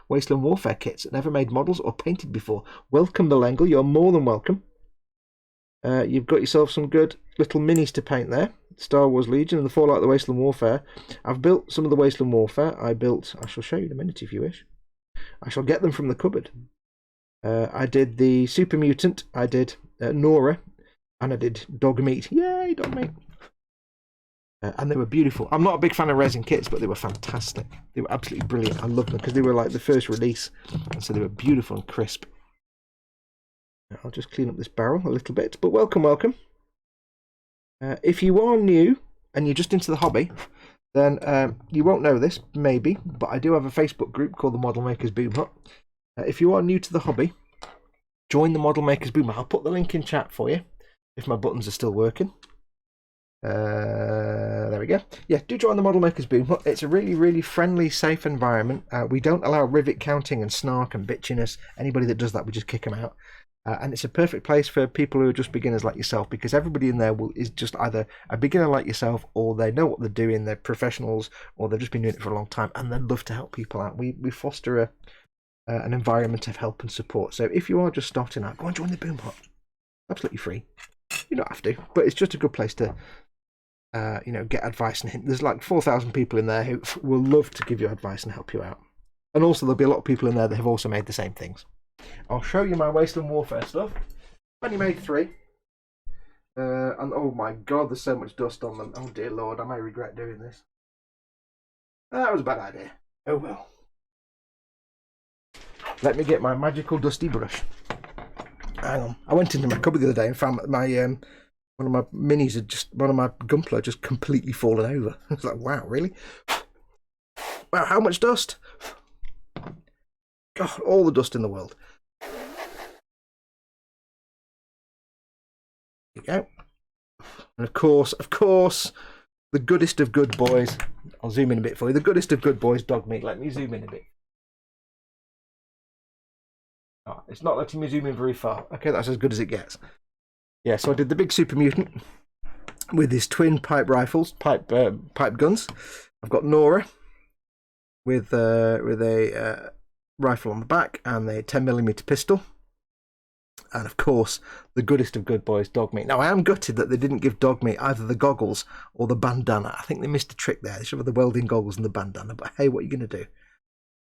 Wasteland Warfare kits. Never made models or painted before. Welcome, the Langle. You're more than welcome. You've got yourself some good little minis to paint there. Star Wars Legion and the Fallout Wasteland Warfare. I've built some of the Wasteland Warfare. I shall show you in a minute if you wish. I shall get them from the cupboard. I did the Super Mutant. I did Nora. And I did dog meat. Yay, dog meat. And they were beautiful. I'm not a big fan of resin kits, but they were fantastic. They were absolutely brilliant. I loved them because they were like the first release. And so they were beautiful and crisp. I'll just clean up this barrel a little bit. But welcome, welcome. If you are new and you're just into the hobby, then you won't know this, maybe. But I do have a Facebook group called the Model Makers Boom Hut. If you are new to the hobby, join the Model Makers Boom Hut. I'll put the link in chat for you. If my buttons are still working. There we go. Yeah, do join the Model Makers Boom Hut. It's a really, really friendly, safe environment. We don't allow rivet counting and snark and bitchiness. Anybody that does that, we just kick them out. And it's a perfect place for people who are just beginners like yourself, because everybody in there is just either a beginner like yourself, or they know what they're doing, they're professionals, or they've just been doing it for a long time, and they'd love to help people out. We foster an environment of help and support. So if you are just starting out, go and join the Boom Hut. Absolutely free. You don't have to, but it's just a good place to, get advice and hint. There's like 4,000 people in there who will love to give you advice and help you out. And also there'll be a lot of people in there that have also made the same things. I'll show you my Wasteland Warfare stuff. I've only made 3. And oh my god, there's so much dust on them. Oh dear lord, I may regret doing this. That was a bad idea. Oh well. Let me get my magical dusty brush. Hang on. I went into my cupboard the other day and found my one of my minis had one of my Gunpla just completely fallen over. I was like, wow, really? Wow, how much dust? God, all the dust in the world. There you go. And of course, the goodest of good boys. I'll zoom in a bit for you. The goodest of good boys, dog meat. Let me zoom in a bit. Oh, it's not letting me zoom in very far. Okay, that's as good as it gets. Yeah, so I did the big Super Mutant with his twin pipe rifles, pipe guns. I've got Nora with a rifle on the back and a 10mm pistol. And of course, the goodest of good boys, dog meat. Now, I am gutted that they didn't give dog meat either the goggles or the bandana. I think they missed a trick there. They should have the welding goggles and the bandana. But hey, what are you going to do?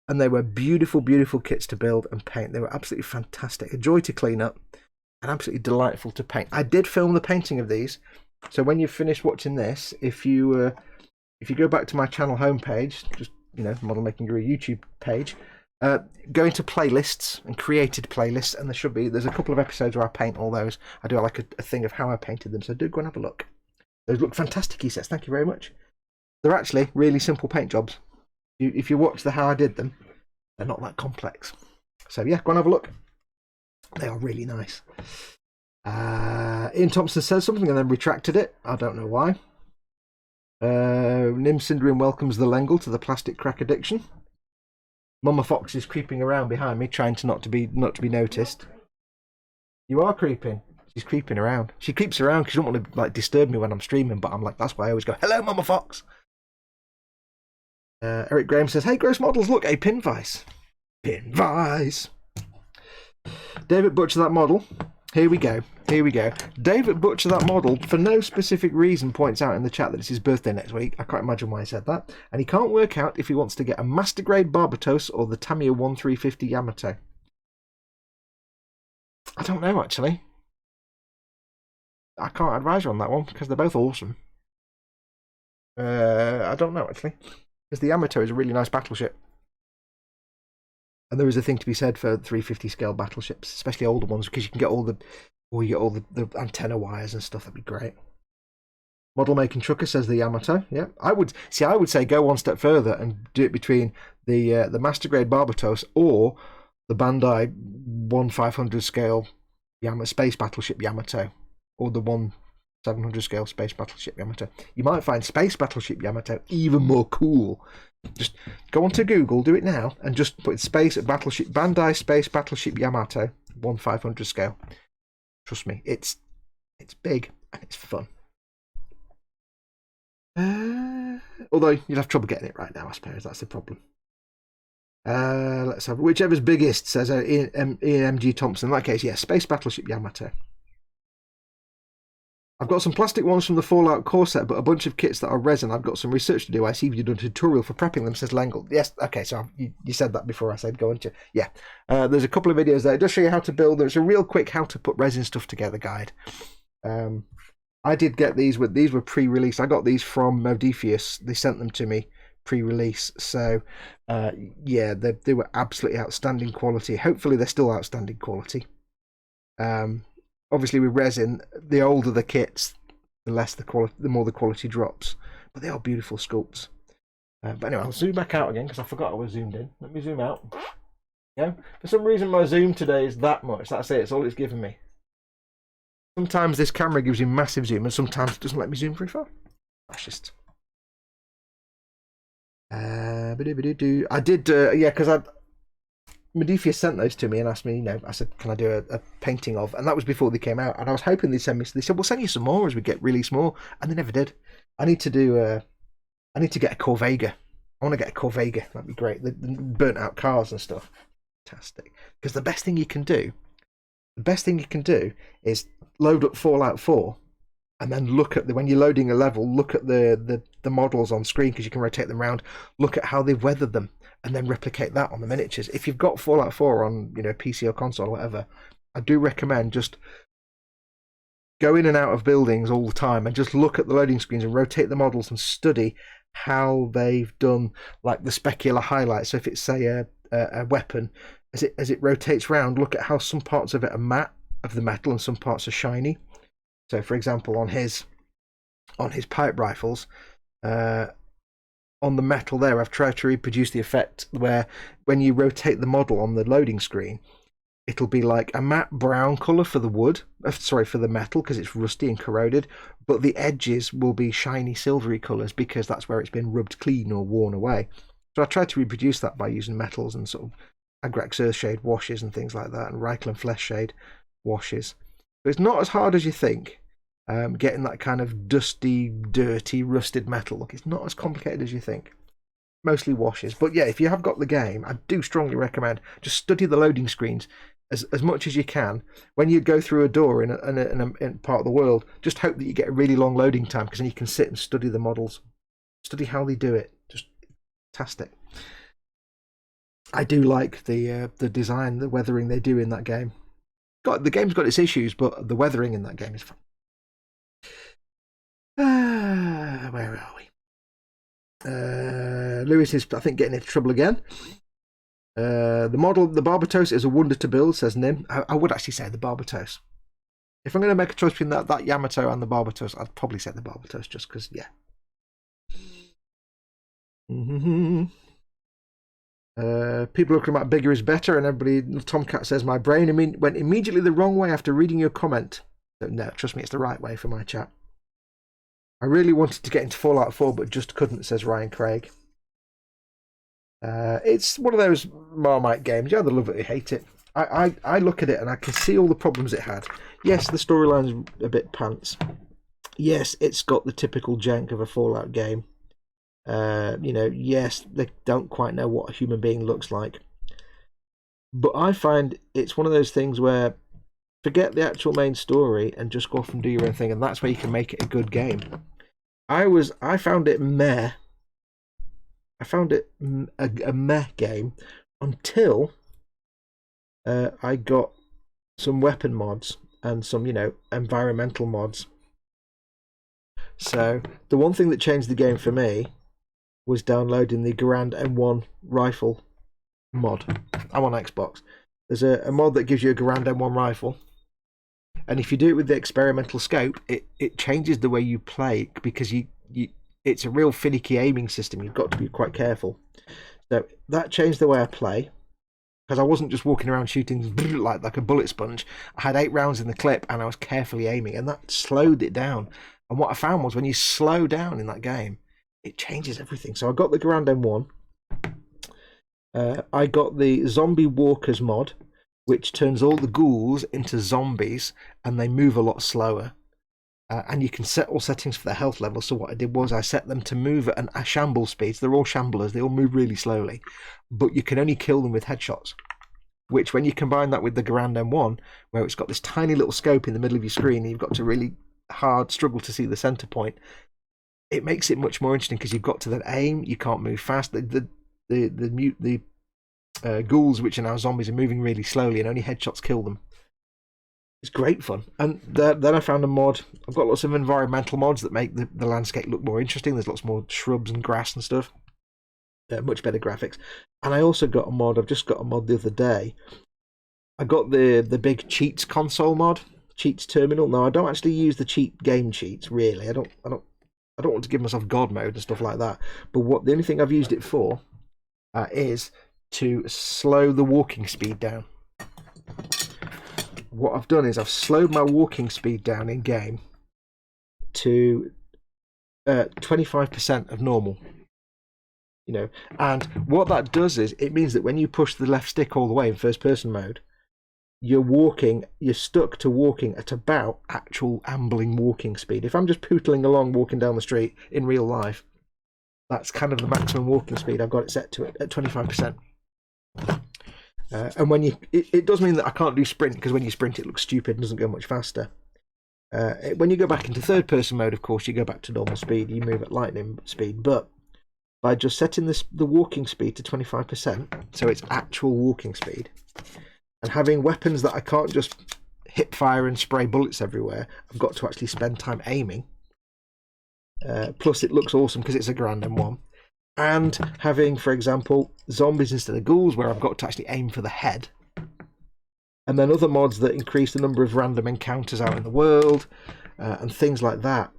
And they were beautiful, beautiful kits to build and paint. They were absolutely fantastic. A joy to clean up and absolutely delightful to paint. I did film the painting of these. So when you've finished watching this, if you go back to my channel homepage, just, Model Making Guru YouTube page, go into playlists and created playlists, and there's a couple of episodes where I paint all those. I do like a thing of how I painted them. So do go and have a look. Those look fantastic, he says. Thank you very much. They're actually really simple paint jobs. If you watch how I did them, they're not that complex. So yeah, go and have a look. They are really nice. Ian Thompson says something and then retracted it. I don't know why. Nim Cinderin welcomes the Langle to the plastic crack addiction. Mama Fox is creeping around behind me, trying not to be noticed. You are creeping. She's creeping around. She creeps around because she don't want to disturb me when I'm streaming. But I'm like, that's why I always go, hello, Mama Fox. Eric Graham says, hey, Gross Models, look, a pin vise. Pin vise. David Butcher that model. Here we go. David Butcher that model, for no specific reason, points out in the chat that it's his birthday next week. I can't imagine why he said that. And he can't work out if he wants to get a Master Grade Barbatos or the Tamiya 1350 Yamato. I don't know, actually. I can't advise you on that one because they're both awesome. I don't know, actually. Because the Yamato is a really nice battleship. And there is a thing to be said for 350 scale battleships, especially older ones, because you can get all the antenna wires and stuff. That'd be great. Model Making Trucker says the Yamato. Yeah, I would say go one step further and do it between the Master Grade Barbatos or the Bandai 1500 scale space battleship Yamato, or the 1700 scale space battleship Yamato. You might find space battleship Yamato even more cool. Just go onto Google, do it now, and just put Bandai space battleship Yamato 1500 scale. Trust me, it's big and it's fun. Although you'd have trouble getting it right now, I suppose. That's the problem. Let's have whichever's biggest, says Ian M.G. Thompson. In that case, yeah, Space Battleship Yamato. I've got some plastic ones from the Fallout core set, but a bunch of kits that are resin. I've got some research to do. I see you've done a tutorial for prepping them, says Langle. Yes, okay, so you said that before I said go into. Yeah, there's a couple of videos there. It does show you how to build. There's a real quick how to put resin stuff together guide. I did get these, these were pre-release. I got these from Modifius. They sent them to me pre-release. So, yeah, they were absolutely outstanding quality. Hopefully they're still outstanding quality. Obviously with resin, the older the kits, the less the quality, the more the quality drops. But they are beautiful sculpts. But anyway, I'll zoom back out again because I forgot I was zoomed in. Let me zoom out. Yeah. For some reason, my zoom today is that much. That's it. It's all it's given me. Sometimes this camera gives you massive zoom, and sometimes it doesn't let me zoom very far. That's just. I did, yeah, because Medifia sent those to me and asked me, you know, I said, can I do a painting of, and that was before they came out, and I was hoping they'd send me, they said, we'll send you some more as we release more, and they never did. I need to get a Corvega. I want to get a Corvega, that'd be great. The burnt out cars and stuff. Fantastic. Because the best thing you can do is load up Fallout 4 and then look at when you're loading a level, look at the models on screen because you can rotate them around, look at how they've weathered them, and then replicate that on the miniatures. If you've got Fallout 4 on, you know, PC or console or whatever, I do recommend just go in and out of buildings all the time and just look at the loading screens and rotate the models and study how they've done, like the specular highlights. So if it's, say, a weapon, as it rotates around, look at how some parts of it are matte of the metal and some parts are shiny. So, for example, on his pipe rifles, on the metal there, I've tried to reproduce the effect where when you rotate the model on the loading screen, it'll be like a matte brown colour for the wood, for the metal, because it's rusty and corroded, but the edges will be shiny silvery colours because that's where it's been rubbed clean or worn away. So I tried to reproduce that by using metals and sort of Agrax Earthshade washes and things like that, and Reikland Fleshshade washes. But it's not as hard as you think. Getting that kind of dusty, dirty, rusted metal look, it's not as complicated as you think. Mostly washes. But yeah, if you have got the game, I do strongly recommend just study the loading screens as much as you can. When you go through a door in a part of the world, just hope that you get a really long loading time, because then you can sit and study the models, study how they do it. Just fantastic. I do like the design, the weathering they do in that game. The game's got its issues, but the weathering in that game is fun. Where are we? Lewis is, I think, getting into trouble again. The Barbatos is a wonder to build, says Nim. I would actually say the Barbatos. If I'm going to make a choice between that Yamato and the Barbatos, I'd probably say the Barbatos, just because, yeah. People are looking at bigger is better, and everybody, Tomcat says, my brain went immediately the wrong way after reading your comment. No, trust me, it's the right way for my chat. I really wanted to get into Fallout 4, but just couldn't, says Ryan Craig. It's one of those Marmite games. You either love it or hate it. I look at it and I can see all the problems it had. Yes, the storyline's a bit pants. Yes, it's got the typical jank of a Fallout game. You know, yes, they don't quite know what a human being looks like. But I find it's one of those things where forget the actual main story and just go off and do your own thing, and that's where you can make it a good game. I found it meh. I found it a meh game until I got some weapon mods and some, you know, environmental mods. So the one thing that changed the game for me was downloading the Garand M1 rifle mod. I'm on Xbox. There's a mod that gives you a Garand M1 rifle, and if you do it with the experimental scope, it changes the way you play, because it's a real finicky aiming system. You've got to be quite careful. So that changed the way I play, because I wasn't just walking around shooting like a bullet sponge. I had 8 rounds in the clip and I was carefully aiming, and that slowed it down. And what I found was when you slow down in that game, it changes everything. So I got the Garand M1. I got the Zombie Walkers mod, which turns all the ghouls into zombies and they move a lot slower. and you can set all settings for their health level. So what I did was I set them to move at a shamble speed. So they're all shamblers, they all move really slowly, but you can only kill them with headshots, which when you combine that with the Garand M1, where it's got this tiny little scope in the middle of your screen and you've got to really hard struggle to see the center point, it makes it much more interesting because you've got to then aim, you can't move fast. The ghouls, which are now zombies, are moving really slowly and only headshots kill them. It's great fun. And then I found a mod. I've got lots of environmental mods that make the landscape look more interesting. There's lots more shrubs and grass and stuff. Much better graphics. And I also got a mod. I've just got a mod the other day. I got the big cheats console mod, cheats terminal. No, I don't actually use the cheat game cheats really. I don't want to give myself god mode and stuff like that. But the only thing I've used it for is to slow the walking speed down. What I've done is I've slowed my walking speed down in game to 25% of normal. You know, and what that does is it means that when you push the left stick all the way in first person mode, you're stuck to walking at about actual ambling walking speed. If I'm just pootling along walking down the street in real life, that's kind of the maximum walking speed. I've got it set to it at 25%. And when it does mean that I can't do sprint, because when you sprint it looks stupid and doesn't go much faster. When you go back into third person mode, of course, you go back to normal speed, you move at lightning speed, but by just setting the walking speed to 25%, so it's actual walking speed, and having weapons that I can't just hip fire and spray bullets everywhere, I've got to actually spend time aiming. Plus it looks awesome because it's a Garand M1. And having, for example, zombies instead of ghouls, where I've got to actually aim for the head. And then other mods that increase the number of random encounters out in the world, and things like that.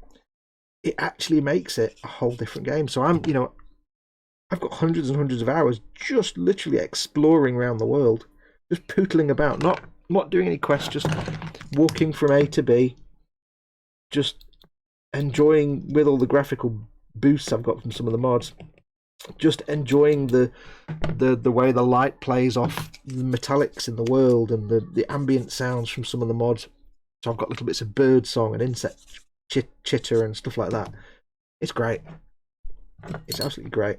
It actually makes it a whole different game. So I've got hundreds and hundreds of hours just literally exploring around the world, just pootling about, not doing any quests, just walking from A to B, just enjoying with all the graphical boosts I've got from some of the mods. Just enjoying the way the light plays off the metallics in the world and the ambient sounds from some of the mods. So I've got little bits of bird song and insect chitter and stuff like that. It's great. It's absolutely great.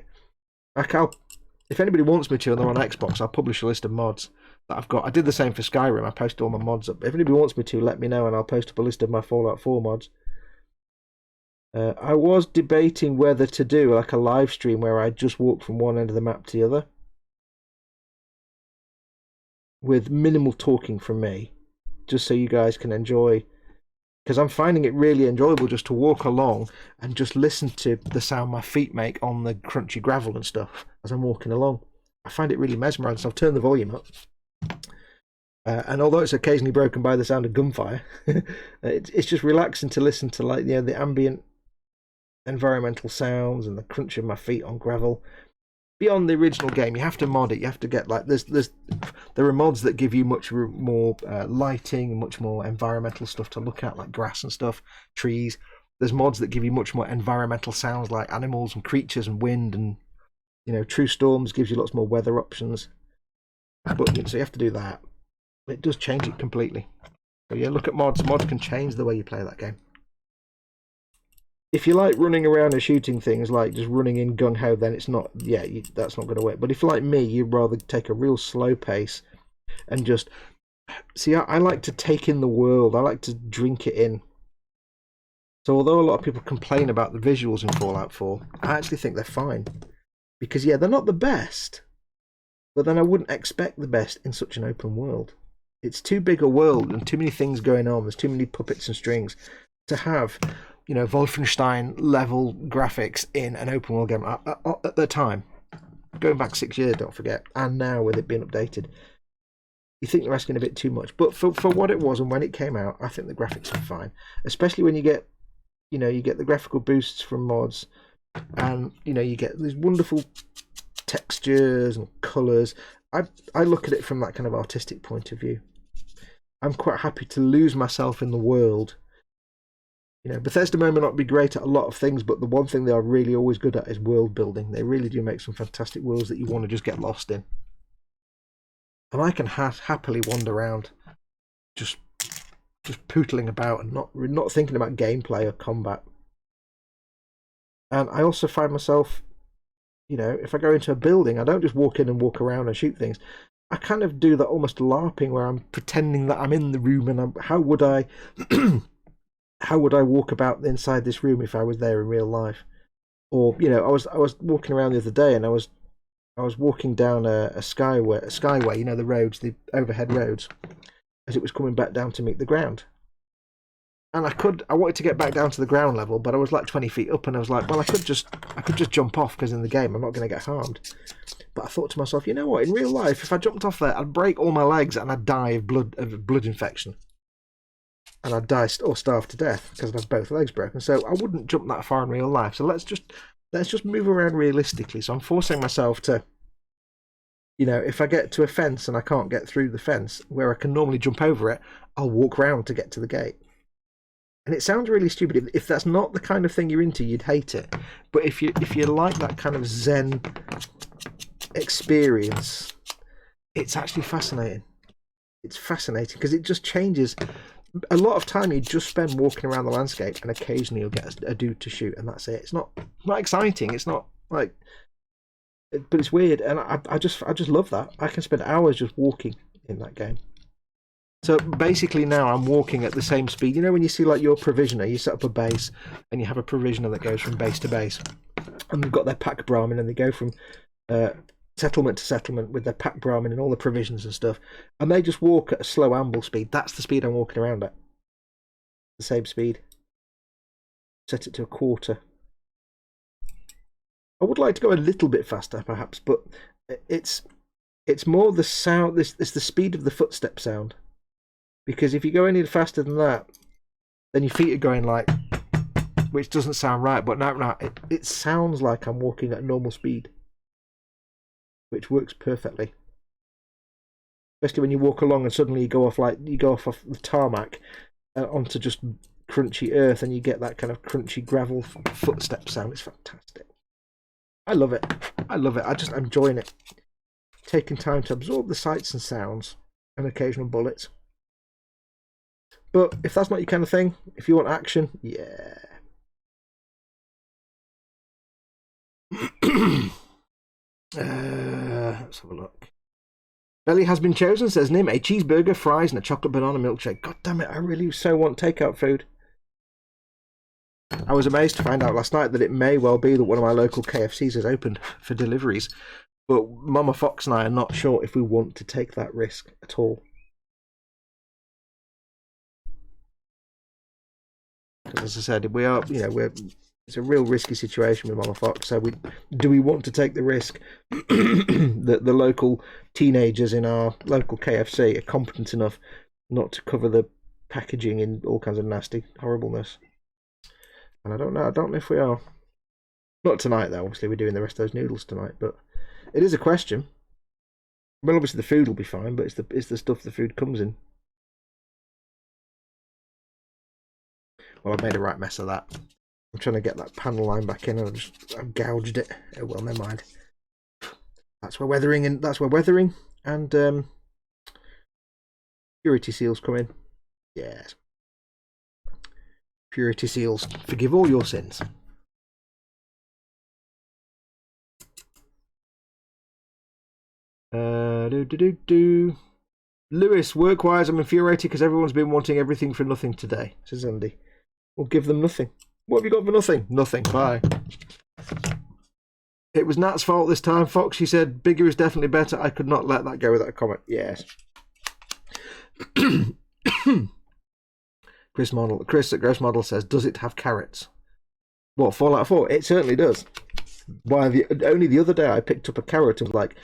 If anybody wants me to, and they're on Xbox, I'll publish a list of mods that I've got. I did the same for Skyrim. I posted all my mods up. If anybody wants me to, let me know and I'll post up a list of my Fallout 4 mods. I was debating whether to do like a live stream where I just walk from one end of the map to the other with minimal talking from me, just so you guys can enjoy, because I'm finding it really enjoyable just to walk along and just listen to the sound my feet make on the crunchy gravel and stuff as I'm walking along. I find it really mesmerising, so I've turned the volume up. And although it's occasionally broken by the sound of gunfire, it's just relaxing to listen to, like, the ambient environmental sounds and the crunch of my feet on gravel. Beyond the original game, you have to mod it. You have to get, like, there are mods that give you much more lighting and much more environmental stuff to look at, like grass and stuff, trees. There's mods that give you much more environmental sounds like animals and creatures and wind, and True Storms gives you lots more weather options. But so you have to do that. It does change it completely. So yeah, look at mods. Mods can change the way you play that game. If you like running around and shooting things, like just running in gung-ho, then it's not, that's not going to work. But if you're like me, you'd rather take a real slow pace and just, see, I like to take in the world. I like to drink it in. So although a lot of people complain about the visuals in Fallout 4, I actually think they're fine. Because, they're not the best, but then I wouldn't expect the best in such an open world. It's too big a world and too many things going on. There's too many puppets and strings to have, Wolfenstein level graphics in an open world game at the time. Going back 6 years, don't forget, and now with it being updated. You think they're asking a bit too much, but for what it was and when it came out, I think the graphics are fine. Especially when you get, you get the graphical boosts from mods, and you get these wonderful textures and colours. I look at it from that kind of artistic point of view. I'm quite happy to lose myself in the world. Bethesda may not be great at a lot of things, but the one thing they are really always good at is world building. They really do make some fantastic worlds that you want to just get lost in. And I can happily wander around, just just pootling about and not thinking about gameplay or combat. And I also find myself, you know, if I go into a building, I don't just walk in and walk around and shoot things. I kind of do that almost LARPing where I'm pretending that I'm in the room, and how would I how would I walk about inside this room if I was there in real life? Or, you know, I was walking around the other day, and I was walking down a skyway, you know, the roads, the overhead roads, as it was coming back down to meet the ground. And I wanted to get back down to the ground level, but I was like 20 feet up, and I was like, well, I could just jump off, because in the game I'm not going to get harmed. But I thought to myself, you know what? In real life, if I jumped off there, I'd break all my legs and I'd die of blood infection, and I'd die or starve to death because I'd have both legs broken. So I wouldn't jump that far in real life. So let's just move around realistically. So I'm forcing myself to, you know, if I get to a fence and I can't get through the fence where I can normally jump over it, I'll walk around to get to the gate. And it sounds really stupid. If that's not the kind of thing you're into, you'd hate it. But if you like that kind of Zen experience, it's actually fascinating. It's fascinating because it just changes. A lot of time you just spend walking around the landscape, and occasionally you'll get a dude to shoot, and that's it. It's not exciting. It's not like, but it's weird, and I just love that. I can spend hours just walking in that game. So basically now I'm walking at the same speed. You know when you see like your provisioner, you set up a base and you have a provisioner that goes from base to base, and they've got their pack Brahmin, and they go from settlement to settlement with their pack Brahmin and all the provisions and stuff, and they just walk at a slow amble speed. That's the speed I'm walking around at. The same speed. Set it to a quarter. I would like to go a little bit faster perhaps, but it's more the sound, it's the speed of the footstep sound. Because if you go any faster than that, then your feet are going like, which doesn't sound right, but no, it sounds like I'm walking at normal speed, which works perfectly. Especially when you walk along and suddenly you go off the tarmac onto just crunchy earth, and you get that kind of crunchy gravel footstep sound. It's fantastic. I love it. I'm enjoying it. Taking time to absorb the sights and sounds and occasional bullets. But if that's not your kind of thing, if you want action, yeah. Let's have a look. Belly has been chosen, says Nim. A cheeseburger, fries, and a chocolate banana milkshake. God damn it, I really so want takeout food. I was amazed to find out last night that it may well be that one of my local KFCs has opened for deliveries. But Mama Fox and I are not sure if we want to take that risk at all. As I said, we are, you know, it's a real risky situation with Mama Fox. So do we want to take the risk that the local teenagers in our local KFC are competent enough not to cover the packaging in all kinds of nasty horribleness? And I don't know if we are. Not tonight though. Obviously, we're doing the rest of those noodles tonight, but it is a question. Well, obviously the food will be fine, but it's the stuff the food comes in. Well, I've made a right mess of that. I'm trying to get that panel line back in, and I've gouged it. Oh well, never mind. That's where weathering and purity seals come in. Yes. Purity seals forgive all your sins. Lewis, work-wise, I'm infuriated because everyone's been wanting everything for nothing today, says Andy. We'll give them nothing. What have you got for nothing? Nothing. Bye. It was Nat's fault this time, Fox. She said bigger is definitely better. I could not let that go without a comment. Yes. Chris at Gross Model says, does it have carrots? What, Fallout 4? It certainly does. Why, only the other day I picked up a carrot and was like,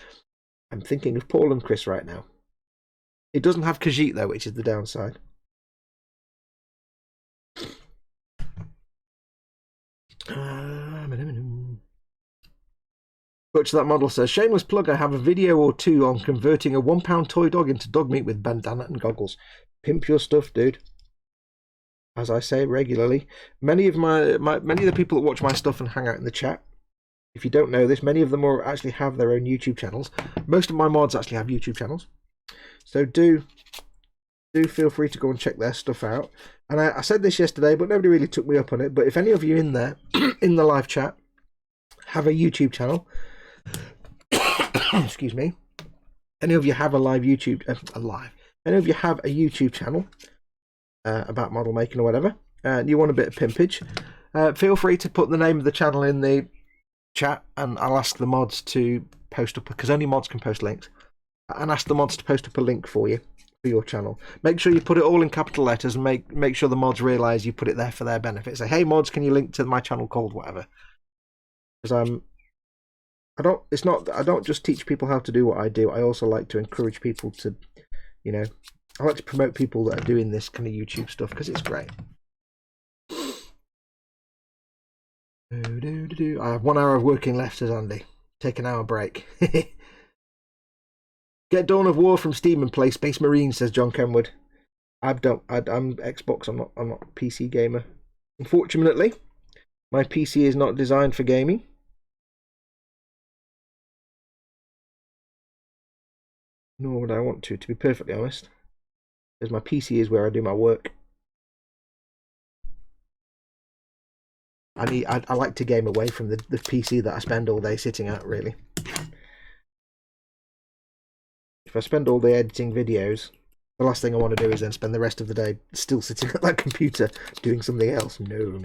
I'm thinking of Paul and Chris right now. It doesn't have Khajiit though, which is the downside. Butch that model says, shameless plug, I have a video or two on converting a £1 toy dog into dog meat with bandana and goggles. Pimp your stuff, dude. As I say regularly, many of the people that watch my stuff and hang out in the chat, if you don't know this, many of them actually have their own YouTube channels. Most of my mods actually have YouTube channels. So do do feel free to go and check their stuff out. And I said this yesterday, but nobody really took me up on it. But if any of you in there, in the live chat, have a YouTube channel, excuse me, any of you have a live YouTube, any of you have a YouTube channel about model making or whatever, and you want a bit of pimpage, feel free to put the name of the channel in the chat, and I'll ask the mods to post up, because only mods can post links, and ask the mods to post up a link for you for your channel. Make sure you put it all in capital letters, and make sure the mods realise you put it there for their benefit. Say, hey mods, can you link to my channel called whatever? Because I don't just teach people how to do what I do. I also like to encourage people to, you know, I like to promote people that are doing this kind of YouTube stuff, because it's great. I have 1 hour of working left, says Andy. Take an hour break. Get Dawn of War from Steam and play Space Marine, says John Kenwood. I'm Xbox. I'm not a PC gamer. Unfortunately, my PC is not designed for gaming. Nor would I want to be perfectly honest, because my PC is where I do my work. I like to game away from the PC that I spend all day sitting at, really. If I spend all day editing videos, the last thing I want to do is then spend the rest of the day still sitting at that computer doing something else. No.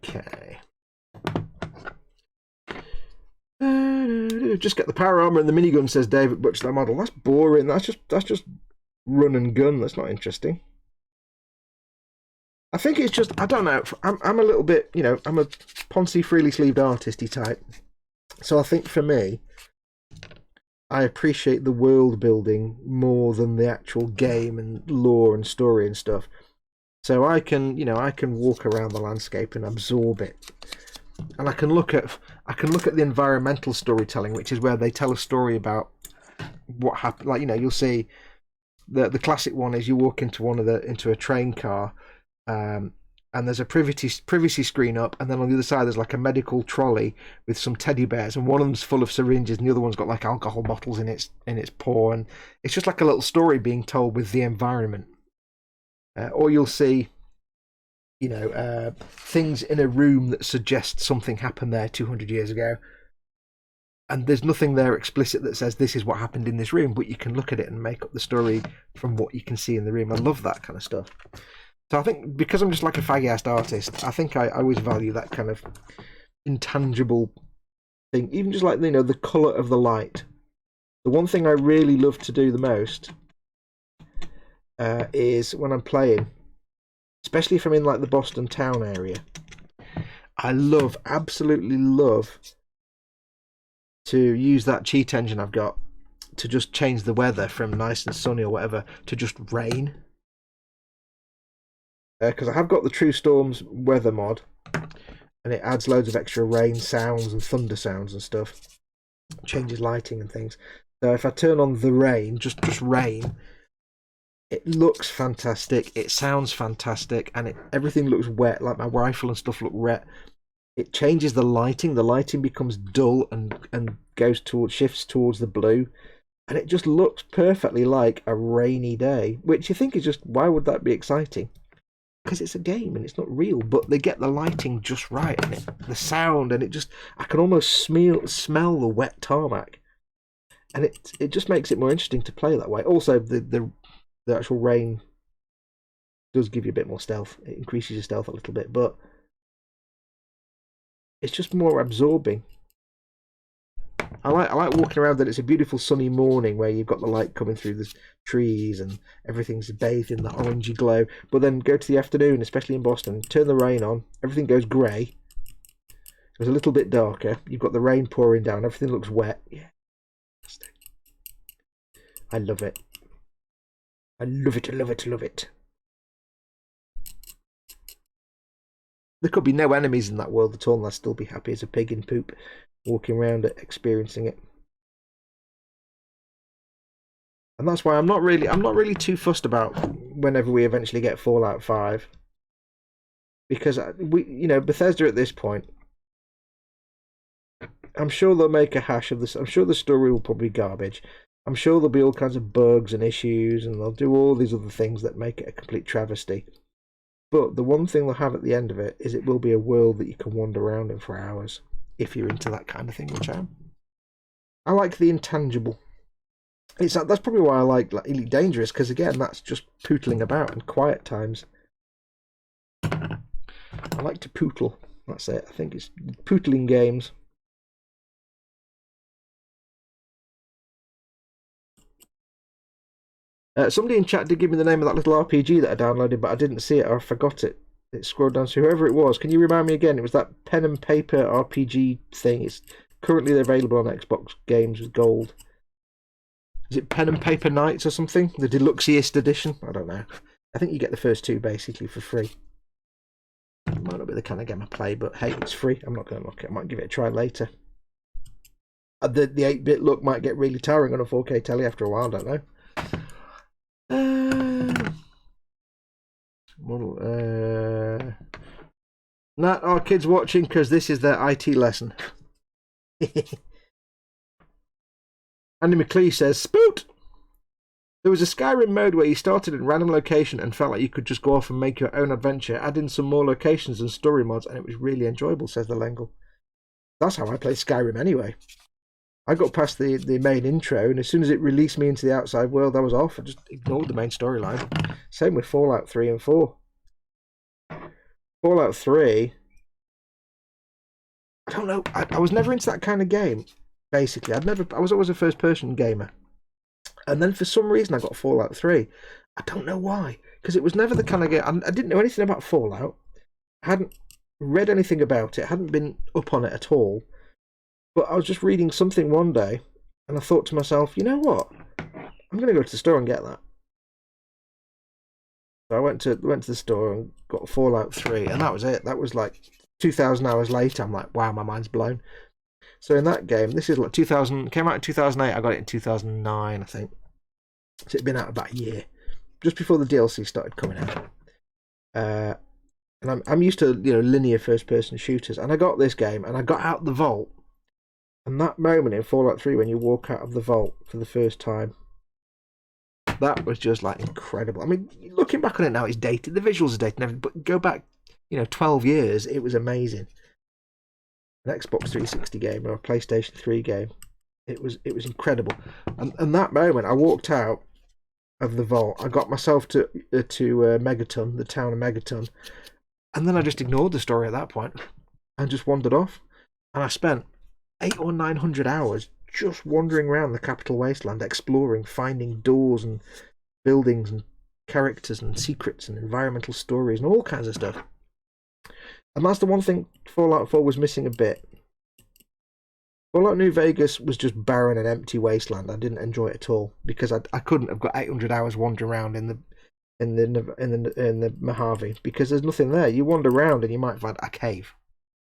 Okay. Just get the power armor and the minigun, says David Butch. That model, that's boring. That's just run and gun. That's not interesting. I think it's just, I don't know. I'm a little bit, you know, I'm a Ponzi freely sleeved artisty type. So I think for me, I appreciate the world building more than the actual game and lore and story and stuff. So I can walk around the landscape and absorb it. And I can look at the environmental storytelling, which is where they tell a story about what happened. Like, you know, you'll see the classic one is you walk into a train car, and there's a privacy screen up, and then on the other side there's like a medical trolley with some teddy bears, and one of them's full of syringes, and the other one's got like alcohol bottles in its paw, and it's just like a little story being told with the environment. Or you'll see, you know, things in a room that suggest something happened there 200 years ago, and there's nothing there explicit that says this is what happened in this room, but you can look at it and make up the story from what you can see in the room. I love that kind of stuff. So I think because I'm just like a faggy-assed artist, I think I always value that kind of intangible thing, even just like, you know, the colour of the light. The one thing I really love to do the most is when I'm playing, especially if I'm in like the Boston town area, I absolutely love to use that cheat engine I've got to just change the weather from nice and sunny or whatever to just rain. Because I have got the True Storms weather mod, and it adds loads of extra rain sounds and thunder sounds and stuff, changes lighting and things. So if I turn on the rain, just rain, it looks fantastic, it sounds fantastic, and everything looks wet, like my rifle and stuff look wet. It changes the lighting becomes dull and shifts towards the blue, and it just looks perfectly like a rainy day, which you think is just, why would that be exciting? Because it's a game and it's not real, but they get the lighting just right, and the sound, and I can almost smell the wet tarmac, and it just makes it more interesting to play that way. Also, the actual rain does give you a bit more stealth. It increases your stealth a little bit, but it's just more absorbing. I like walking around that it's a beautiful sunny morning where you've got the light coming through the trees and everything's bathed in that orangey glow. But then go to the afternoon, especially in Boston, turn the rain on, everything goes grey. It's a little bit darker. You've got the rain pouring down, everything looks wet. Yeah, I love it. I love it. I love it. I love it. There could be no enemies in that world at all, and I'd still be happy as a pig in poop, walking around it, experiencing it. And that's why I'm not really too fussed about whenever we eventually get Fallout 5, because Bethesda at this point, I'm sure they'll make a hash of this. I'm sure the story will probably be garbage. I'm sure there'll be all kinds of bugs and issues, and they'll do all these other things that make it a complete travesty. But the one thing they'll have at the end of it is it will be a world that you can wander around in for hours, if you're into that kind of thing, which I am. I like the intangible. That's probably why I like Elite Dangerous, because again, that's just pootling about and quiet times. I like to pootle. That's it. I think it's pootling games. Somebody in chat did give me the name of that little RPG that I downloaded, but I didn't see it or I forgot it. It scrolled down. So whoever it was, can you remind me again? It was that pen and paper RPG thing. It's currently available on Xbox Games with Gold. Is it Pen and Paper Knights or something? The Deluxeist edition? I don't know. I think you get the first two basically for free. It might not be the kind of game I play, but hey, it's free. I'm not going to look it. I might give it a try later. The 8-bit look might get really tiring on a 4K telly after a while, I don't know. Not our kids watching because this is their IT lesson. Andy McLee says, Spoot! There was a Skyrim mode where you started in a random location and felt like you could just go off and make your own adventure, add in some more locations and story mods, and it was really enjoyable, says the Lengle. That's how I play Skyrim anyway. I got past the main intro, and as soon as it released me into the outside world, I was off. I just ignored the main storyline. Same with Fallout 3 and 4. Fallout 3... I don't know. I was never into that kind of game, basically. I was always a first-person gamer. And then for some reason I got Fallout 3. I don't know why. Because it was never the kind of game... I didn't know anything about Fallout. I hadn't read anything about it. I hadn't been up on it at all. But I was just reading something one day, and I thought to myself, you know what? I'm going to go to the store and get that. So I went to the store and got Fallout 3, and that was it. That was like 2,000 hours later. I'm like, wow, my mind's blown. So in that game, this is like 2000, came out in 2008. I got it in 2009, I think. So it'd been out about a year, just before the DLC started coming out. And I'm used to linear first-person shooters, and I got this game, and I got out the vault. And that moment in Fallout 3 when you walk out of the vault for the first time, that was just like incredible. I mean, looking back on it now, it's dated. The visuals are dated and everything, but go back, 12 years, it was amazing. An Xbox 360 game or a PlayStation 3 game. It was incredible. And that moment, I walked out of the vault. I got myself to Megaton, the town of Megaton, and then I just ignored the story at that point and just wandered off. And I spent 800 or 900 hours just wandering around the capital wasteland, exploring, finding doors and buildings and characters and secrets and environmental stories and all kinds of stuff. And that's the one thing Fallout 4 was missing a bit. Fallout New Vegas was just barren and empty wasteland. I didn't enjoy it at all because I couldn't have got 800 hours wandering around in the Mojave because there's nothing there. You wander around and you might find a cave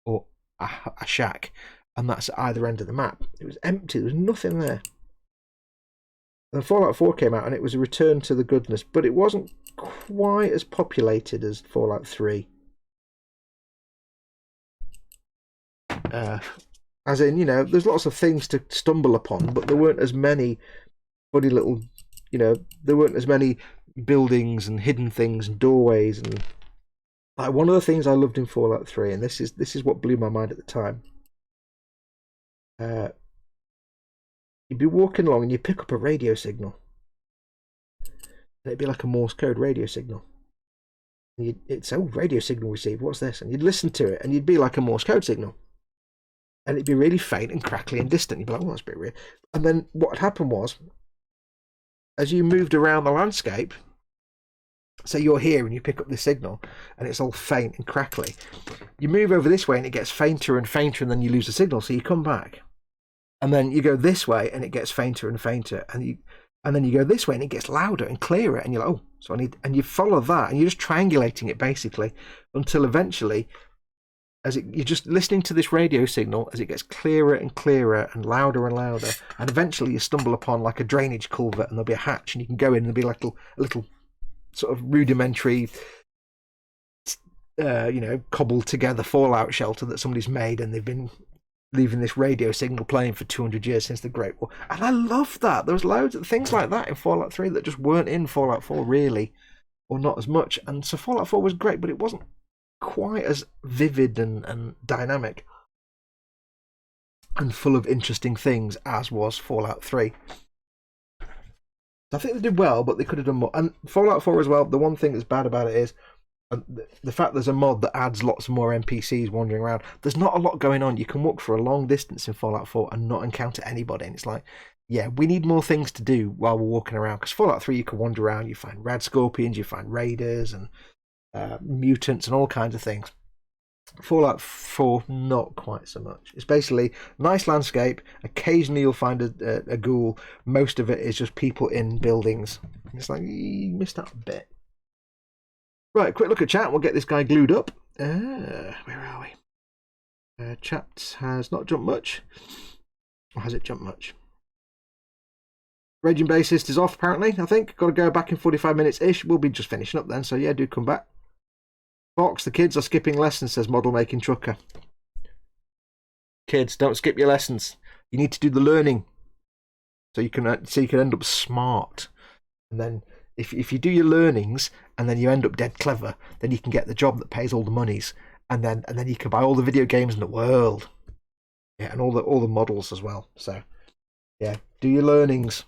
or a shack. And that's at either end of the map. It was empty. There was nothing there. And Fallout 4 came out, and it was a return to the goodness, but it wasn't quite as populated as Fallout 3. As in, there's lots of things to stumble upon, but there weren't as many funny little, there weren't as many buildings and hidden things and doorways. And like one of the things I loved in Fallout 3, and this is what blew my mind at the time. You'd be walking along and you'd pick up a radio signal. And it'd be like a Morse code radio signal. And it's radio signal received, what's this? And you'd listen to it and you'd be like a Morse code signal. And it'd be really faint and crackly and distant. You'd be like, oh, that's a bit weird. And then what had happened was, as you moved around the landscape, so you're here and you pick up the signal and it's all faint and crackly. You move over this way and it gets fainter and fainter and then you lose the signal. So you come back and then you go this way and it gets fainter and fainter and then you go this way and it gets louder and clearer and you're like, oh, and you follow that and you're just triangulating it basically until eventually you're just listening to this radio signal as it gets clearer and clearer and louder and eventually you stumble upon like a drainage culvert and there'll be a hatch and you can go in and there'll be like a little sort of rudimentary cobbled together fallout shelter that somebody's made and they've been leaving this radio signal playing for 200 years since the Great War. And I love that. There was loads of things like that in Fallout 3 that just weren't in Fallout 4, really, or not as much. And so Fallout 4 was great, but it wasn't quite as vivid and dynamic and full of interesting things as was Fallout 3. I think they did well, but they could have done more. And Fallout 4 as well, the one thing that's bad about it is the fact there's a mod that adds lots more NPCs wandering around. There's not a lot going on. You can walk for a long distance in Fallout 4 and not encounter anybody. And it's like, yeah, we need more things to do while we're walking around. Because Fallout 3, you can wander around, you find rad scorpions, you find raiders and mutants and all kinds of things. Fallout 4, not quite so much. It's basically nice landscape. Occasionally you'll find a ghoul. Most of it is just people in buildings. It's like, you missed out a bit. Right, quick look at chat. We'll get this guy glued up. Where are we? Chat has not jumped much. Or has it jumped much? Raging Bassist is off, apparently, I think. Got to go back in 45 minutes-ish. We'll be just finishing up then, so yeah, do come back. Fox, the kids are skipping lessons, says Model Making Trucker. Kids, don't skip your lessons. You need to do the learning, so you can end up smart. And then, if you do your learnings and then you end up dead clever, then you can get the job that pays all the monies, and then you can buy all the video games in the world. Yeah, and all the models as well. So, yeah, do your learnings.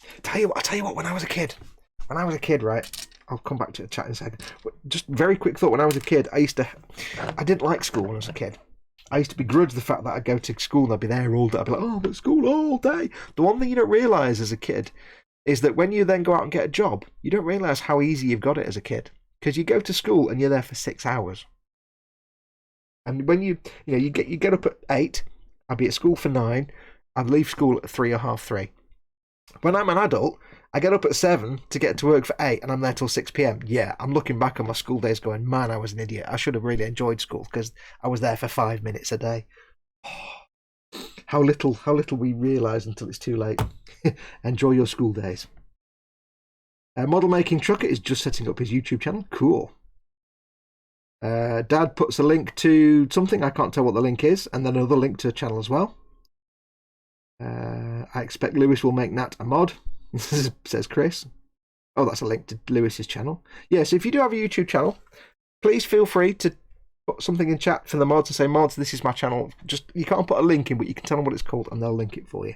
I'll tell you what. When I was a kid, right. I'll come back to the chat in a second. Just very quick thought. When I was a kid, I didn't like school when I was a kid. I used to begrudge the fact that I'd go to school and I'd be there all day. I'd be like, oh, but school all day. The one thing you don't realise as a kid is that when you then go out and get a job, you don't realise how easy you've got it as a kid. Because you go to school and you're there for 6 hours. And when you get up at 8, I'd be at school for 9, I'd leave school at 3 or half 3. When I'm an adult, I get up at 7 to get to work for 8 and I'm there till 6 p.m. Yeah, I'm looking back on my school days going, man, I was an idiot. I should have really enjoyed school because I was there for 5 minutes a day. How little we realise until it's too late. Enjoy your school days. Model Making Trucker is just setting up his YouTube channel. Cool. Dad puts a link to something, I can't tell what the link is, and then another link to a channel as well. I expect Lewis will make Nat a mod, says Chris. Oh, that's a link to Lewis's channel. Yeah, so if you do have a YouTube channel, please feel free to put something in chat for the mods and say, mods, this is my channel. Just, you can't put a link in, but you can tell them what it's called and they'll link it for you.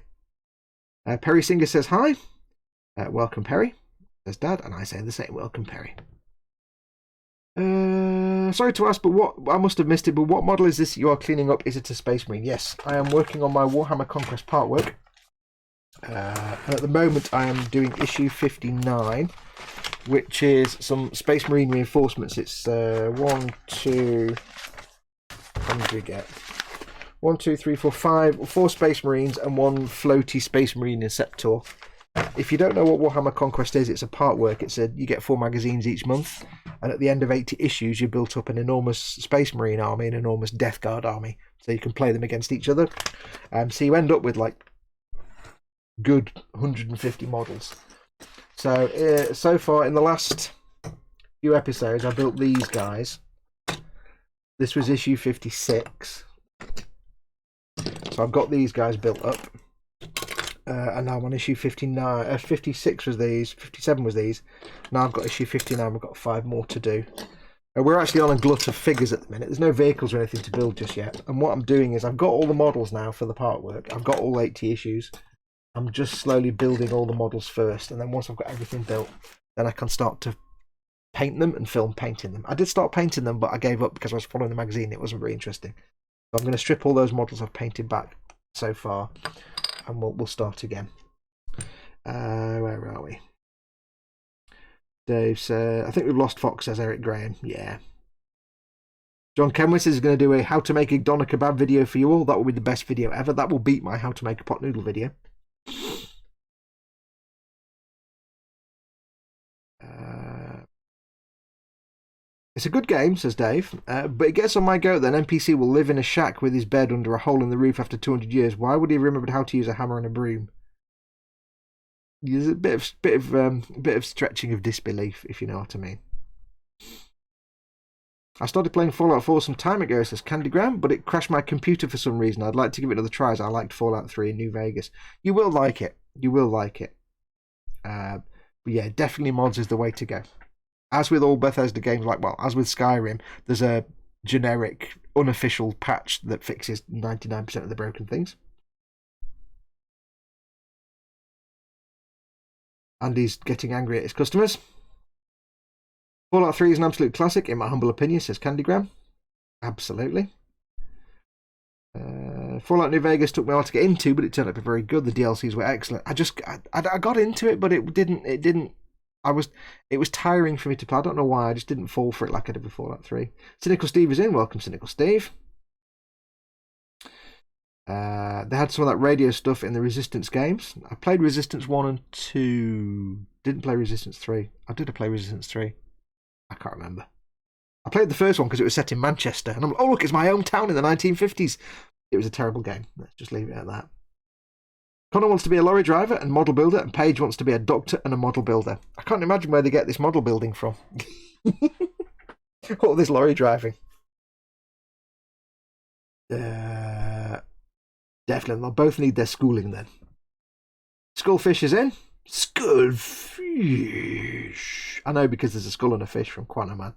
Perry Singer says hi. Welcome, Perry, says Dad, and I say the same. Welcome, Perry. Sorry to ask, but what I must have missed it, but what model is this you are cleaning up? Is it a Space Marine? Yes, I am working on my Warhammer Conquest part work. And at the moment I am doing issue 59, which is some Space Marine reinforcements. It's 1, 2, how many do we get? 1, 2, 3, 4, 5, 4 Space Marines and 1 floaty Space Marine Inceptor. If you don't know what Warhammer Conquest is, it's a part work. You get 4 magazines each month, and at the end of 80 issues, you built up an enormous Space Marine army, an enormous Death Guard army, so you can play them against each other. So you end up with like good 150 models. So far in the last few episodes, I built these guys. This was issue 56, so I've got these guys built up. And now I'm on issue 59. 56 was these, 57 was these. Now I've got issue 59, we've got 5 more to do. We're actually on a glut of figures at the minute. There's no vehicles or anything to build just yet. And what I'm doing is I've got all the models now for the part work. I've got all 80 issues. I'm just slowly building all the models first. And then once I've got everything built, then I can start to paint them and film painting them. I did start painting them, but I gave up because I was following the magazine. It wasn't very interesting. So I'm going to strip all those models I've painted back so far. And we'll start again. Where are we? Dave says, I think we've lost Fox, says Eric Graham. Yeah. John Kenwis is going to do a how to make a doner kebab video for you all. That will be the best video ever. That will beat my how to make a pot noodle video. It's a good game, says Dave, but it gets on my goat that an NPC will live in a shack with his bed under a hole in the roof after 200 years. Why would he have remembered how to use a hammer and a broom? There's a bit of stretching of disbelief, if you know what I mean. I started playing Fallout 4 some time ago, says Candygram, but it crashed my computer for some reason. I'd like to give it another try, as I liked Fallout 3 in New Vegas. You will like it. You will like it. But yeah, definitely mods is the way to go. As with all Bethesda games, as with Skyrim, there's a generic, unofficial patch that fixes 99% of the broken things. Andy's getting angry at his customers. Fallout 3 is an absolute classic, in my humble opinion, says Candygram. Absolutely. Fallout New Vegas took me a while to get into, but it turned out to be very good. The DLCs were excellent. I got into it, but it didn't. It was tiring for me to play. I don't know why. I just didn't fall for it like I did with Fallout 3. Cynical Steve is in. Welcome, Cynical Steve. They had some of that radio stuff in the Resistance games. I played Resistance 1 and 2. Didn't play Resistance 3. I did play Resistance 3. I can't remember. I played the first one because it was set in Manchester. And I'm like, oh, look, it's my hometown in the 1950s. It was a terrible game. Let's just leave it at that. Connor wants to be a lorry driver and model builder, and Paige wants to be a doctor and a model builder. I can't imagine where they get this model building from. All this lorry driving. Definitely, they'll both need their schooling then. Skullfish is in. Skullfish. I know, because there's a skull and a fish from Quantum Man.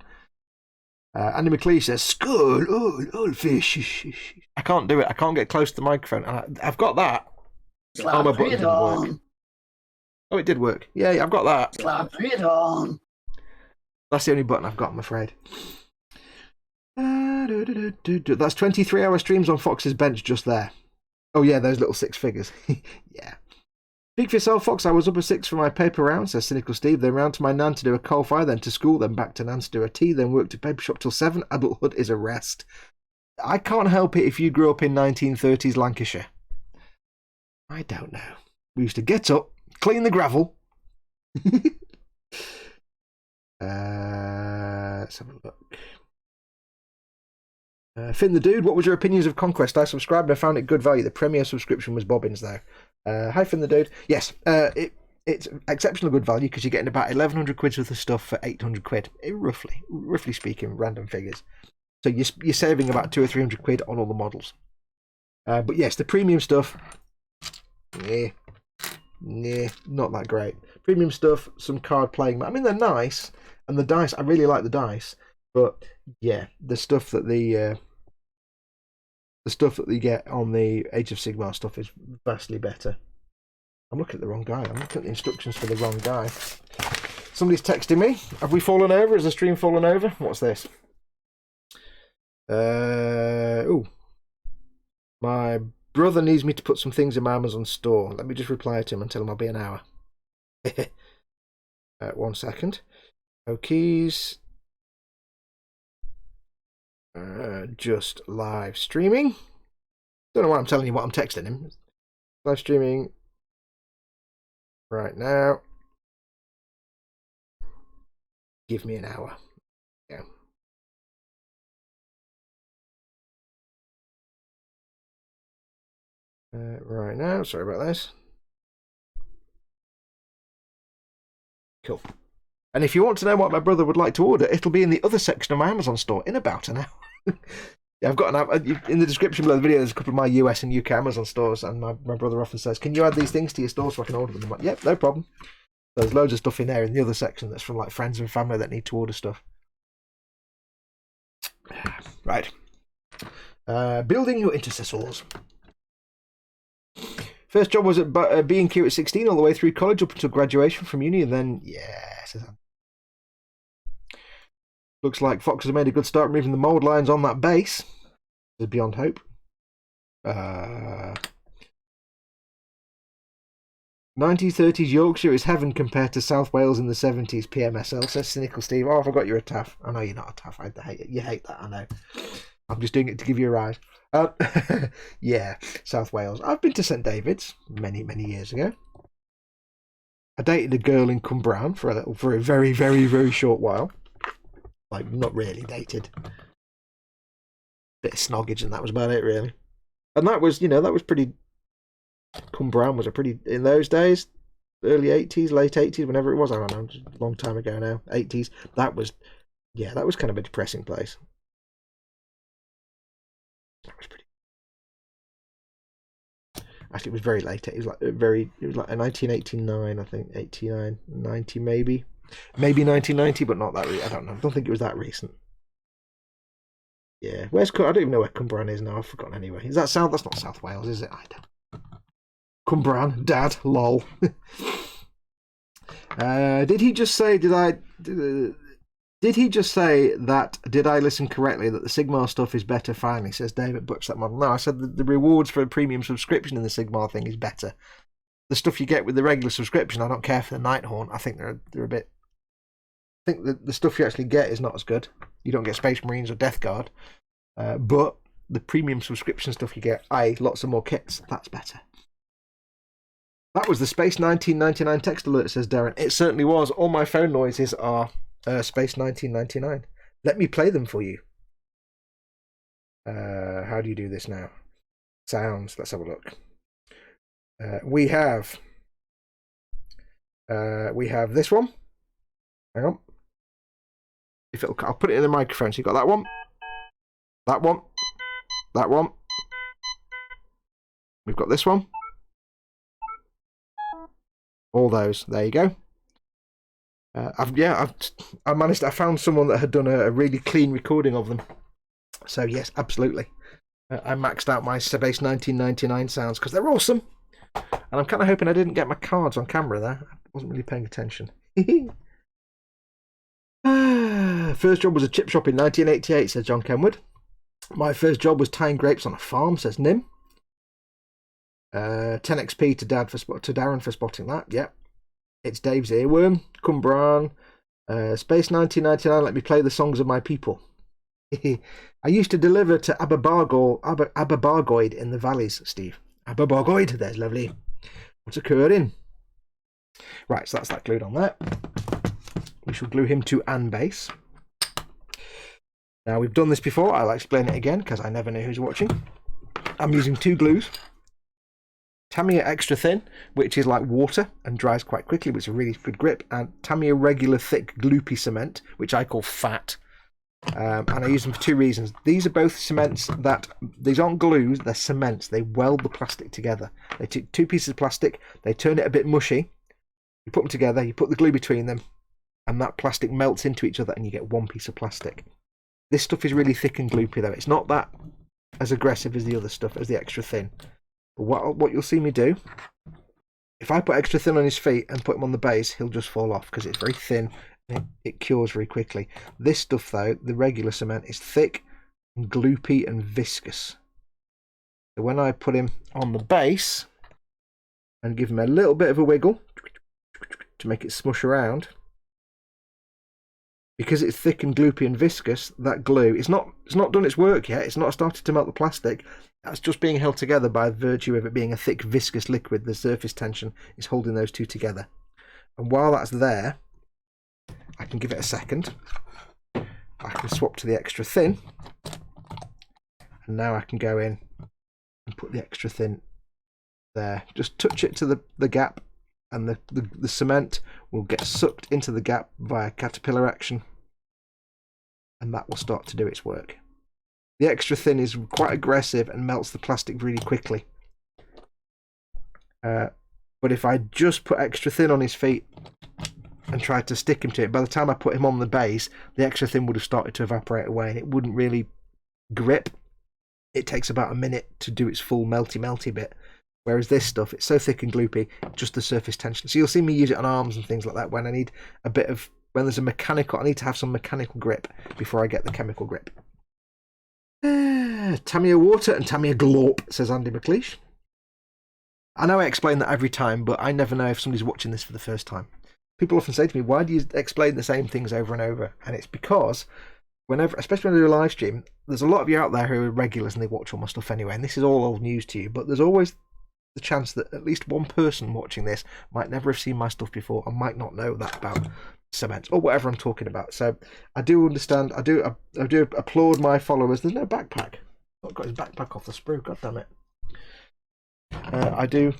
Andy McLeish says, skull, oh, fish. I can't do it. I can't get close to the microphone. I've got that. Slap my button it didn't on. work. Oh, it did work. Yeah, I've got that. Slap it on. That's the only button I've got, I'm afraid. That's 23-hour streams on Fox's bench just there. Oh, yeah, those little 6 figures. Yeah. Speak for yourself, Fox. I was up at 6 for my paper round, says Cynical Steve. Then round to my nan to do a coal fire, then to school, then back to nan to do a tea, then worked at paper shop till 7. Adulthood is a rest. I can't help it if you grew up in 1930s Lancashire. I don't know. We used to get up, clean the gravel. Let's have a look. Finn the Dude, what was your opinions of Conquest? I subscribed and I found it good value. The premier subscription was bobbins though. Hi Finn the Dude. Yes, it's exceptional good value because you're getting about 1,100 quid worth of stuff for 800 quid. Roughly speaking, random figures. So you're saving about 200 or 300 quid on all the models. But yes, the premium stuff, not that great. Premium stuff, some card playing. I mean, they're nice, and the dice. I really like the dice, but yeah, the stuff that you get on the Age of Sigmar stuff is vastly better. I'm looking at the wrong guy. I'm looking at the instructions for the wrong guy. Somebody's texting me. Have we fallen over? Has the stream fallen over? What's this? My brother needs me to put some things in my Amazon store. Let me just reply to him and tell him I'll be an hour. 1 second. Okies. Just live streaming. Don't know why I'm telling you what I'm texting him. Live streaming right now. Give me an hour. Yeah. Right now. Sorry about this. Cool. And if you want to know what my brother would like to order, it'll be in the other section of my Amazon store in about an hour. Yeah, I've got in the description below the video, there's a couple of my US and UK Amazon stores, and my brother often says, can you add these things to your store so I can order them? I'm like, yep, no problem. There's loads of stuff in there in the other section that's from like friends and family that need to order stuff. Right. Building your intercessors. First job was at B&Q at 16, all the way through college up until graduation from uni, and then, yes. Looks like Fox has made a good start removing the mould lines on that base. Is beyond hope. 1930s Yorkshire is heaven compared to South Wales in the 70s PMSL, says Cynical Steve. Oh, I forgot you're a taff. I know you're not a taff. I hate it. You hate that, I know. I'm just doing it to give you a rise. Yeah, South Wales. I've been to St David's many, many years ago. I dated a girl in Cumbraun for a very, very, very short while. Like, not really dated. Bit of snoggage, and that was about it, really. And that was, that was pretty. Cumbraun was in those days, early 80s, late 80s, whenever it was. I don't know, a long time ago now, 80s. That was kind of a depressing place. Actually, it was very late. It was like a 1989, I think, 89, 90 maybe. Maybe 1990, but not that I don't know. I don't think it was that recent. Yeah, I don't even know where Cumbrain is now. I've forgotten anyway. Is that South? That's not South Wales, is it? I don't. Cumbrain, Dad, lol. Did he just say? Did he just say that? Did I listen correctly that the Sigmar stuff is better? Finally, says David Butch that model. No, I said the rewards for a premium subscription in the Sigmar thing is better. The stuff you get with the regular subscription, I don't care for the Nighthaunt. I think they're a bit. I think the stuff you actually get is not as good. You don't get Space Marines or Death Guard, but the premium subscription stuff you get, lots of more kits. That's better. That was the Space 1999 text alert, says Darren. It certainly was. All my phone noises are Space 1999. Let me play them for you. How do you do this now? Sounds. Let's have a look. We have this one. Hang on. I'll put it in the microphone. So you've got that one, that one, that one. We've got this one. All those. There you go. I found someone that had done a really clean recording of them. So yes, absolutely. I maxed out my Space 1999 sounds because they're awesome. And I'm kind of hoping I didn't get my cards on camera there. I wasn't really paying attention. First job was a chip shop in 1988, says John Kenwood. My first job was tying grapes on a farm, says Nim. 10 XP to Darren for spotting that. Yep. It's Dave's earworm. Cumbrain. Space 1999, let me play the songs of my people. I used to deliver to Aberbargoid in the valleys, Steve. Aberbargoid, there's lovely. What's occurring? Right, so that's that glued on there. We shall glue him to an base. Now, we've done this before. I'll explain it again because I never know who's watching. I'm using 2 glues. Tamiya Extra Thin, which is like water and dries quite quickly, which is a really good grip. And Tamiya Regular Thick Gloopy Cement, which I call fat. And I use them for 2 reasons. These are both cements these aren't glues, they're cements. They weld the plastic together. They take 2 pieces of plastic, they turn it a bit mushy. You put them together, you put the glue between them, and that plastic melts into each other and you get 1 piece of plastic. This stuff is really thick and gloopy though. It's not that as aggressive as the other stuff, as the Extra Thin. But what you'll see me do, if I put Extra Thin on his feet and put him on the base, he'll just fall off because it's very thin and it cures very quickly. This stuff though, the regular cement, is thick and gloopy and viscous. So when I put him on the base and give him a little bit of a wiggle to make it smush around, because it's thick and gloopy and viscous, that glue, it's not done its work yet. It's not started to melt the plastic. That's just being held together by virtue of it being a thick, viscous liquid. The surface tension is holding those two together. And while that's there, I can give it a second. I can swap to the Extra Thin. And now I can go in and put the Extra Thin there. Just touch it to the gap, and the cement will get sucked into the gap via caterpillar action, and that will start to do its work. The Extra Thin is quite aggressive and melts the plastic really quickly. But if I just put Extra Thin on his feet and tried to stick him to it, by the time I put him on the base, the Extra Thin would have started to evaporate away and it wouldn't really grip. It takes about a minute to do its full melty bit. Whereas this stuff, it's so thick and gloopy, just the surface tension. So you'll see me use it on arms and things like that when I need a bit of, when there's a mechanical, I need to have some mechanical grip before I get the chemical grip. Tamiya Water and Tamiya Glorp, says Andy McLeish. I know I explain that every time, but I never know if somebody's watching this for the first time. People often say to me, why do you explain the same things over and over? And it's because whenever, especially when I do a live stream, there's a lot of you out there who are regulars and they watch all my stuff anyway, and this is all old news to you, but there's always the chance that at least one person watching this might never have seen my stuff before and might not know that about cement or whatever I'm talking about. So I do understand, I do applaud my followers. There's no backpack. I've got his backpack off the sprue, god damn it. I do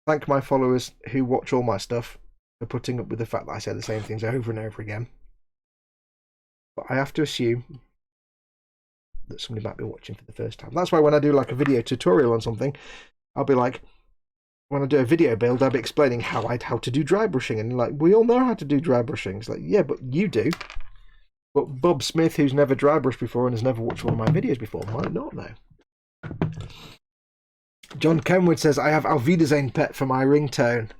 thank my followers who watch all my stuff for putting up with the fact that I say the same things over and over again. But I have to assume that somebody might be watching for the first time. That's why when I do like a video tutorial on something, I'll be like, when I do a video build, I'll be explaining how to do dry brushing, and like, we all know how to do dry brushing. It's like, yeah, but you do. But Bob Smith, who's never dry brushed before and has never watched one of my videos before, might not know. John Kenwood says, I have Auf Wiedersehen Pet for my ringtone.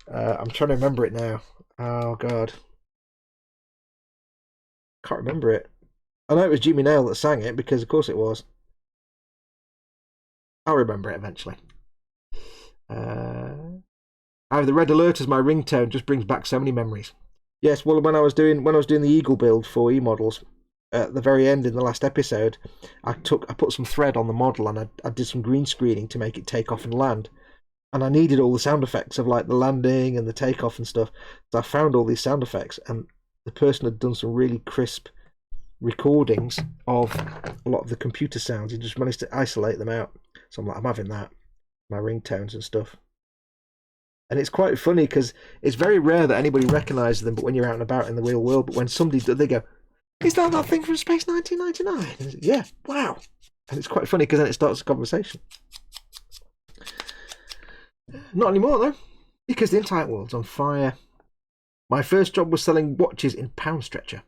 I'm trying to remember it now. Oh, God. Can't remember it. I know it was Jimmy Nail that sang it, because of course it was. I'll remember it eventually. I have the red alert as my ringtone. Just brings back so many memories. Yes, well, when I was doing the Eagle build for E-models, at the very end in the last episode, I put some thread on the model, and I did some green screening to make it take off and land. And I needed all the sound effects of like the landing and the takeoff and stuff. So I found all these sound effects, and the person had done some really crisp recordings of a lot of the computer sounds. He just managed to isolate them out. So I'm like, I'm having that, my ringtones and stuff. And it's quite funny because it's very rare that anybody recognises them, but when you're out and about in the real world, but when somebody does, they go, is that thing from Space 1999? And it's, yeah, wow. And it's quite funny because then it starts a conversation. Not anymore though, because the entire world's on fire. My first job was selling watches in Pound Stretcher.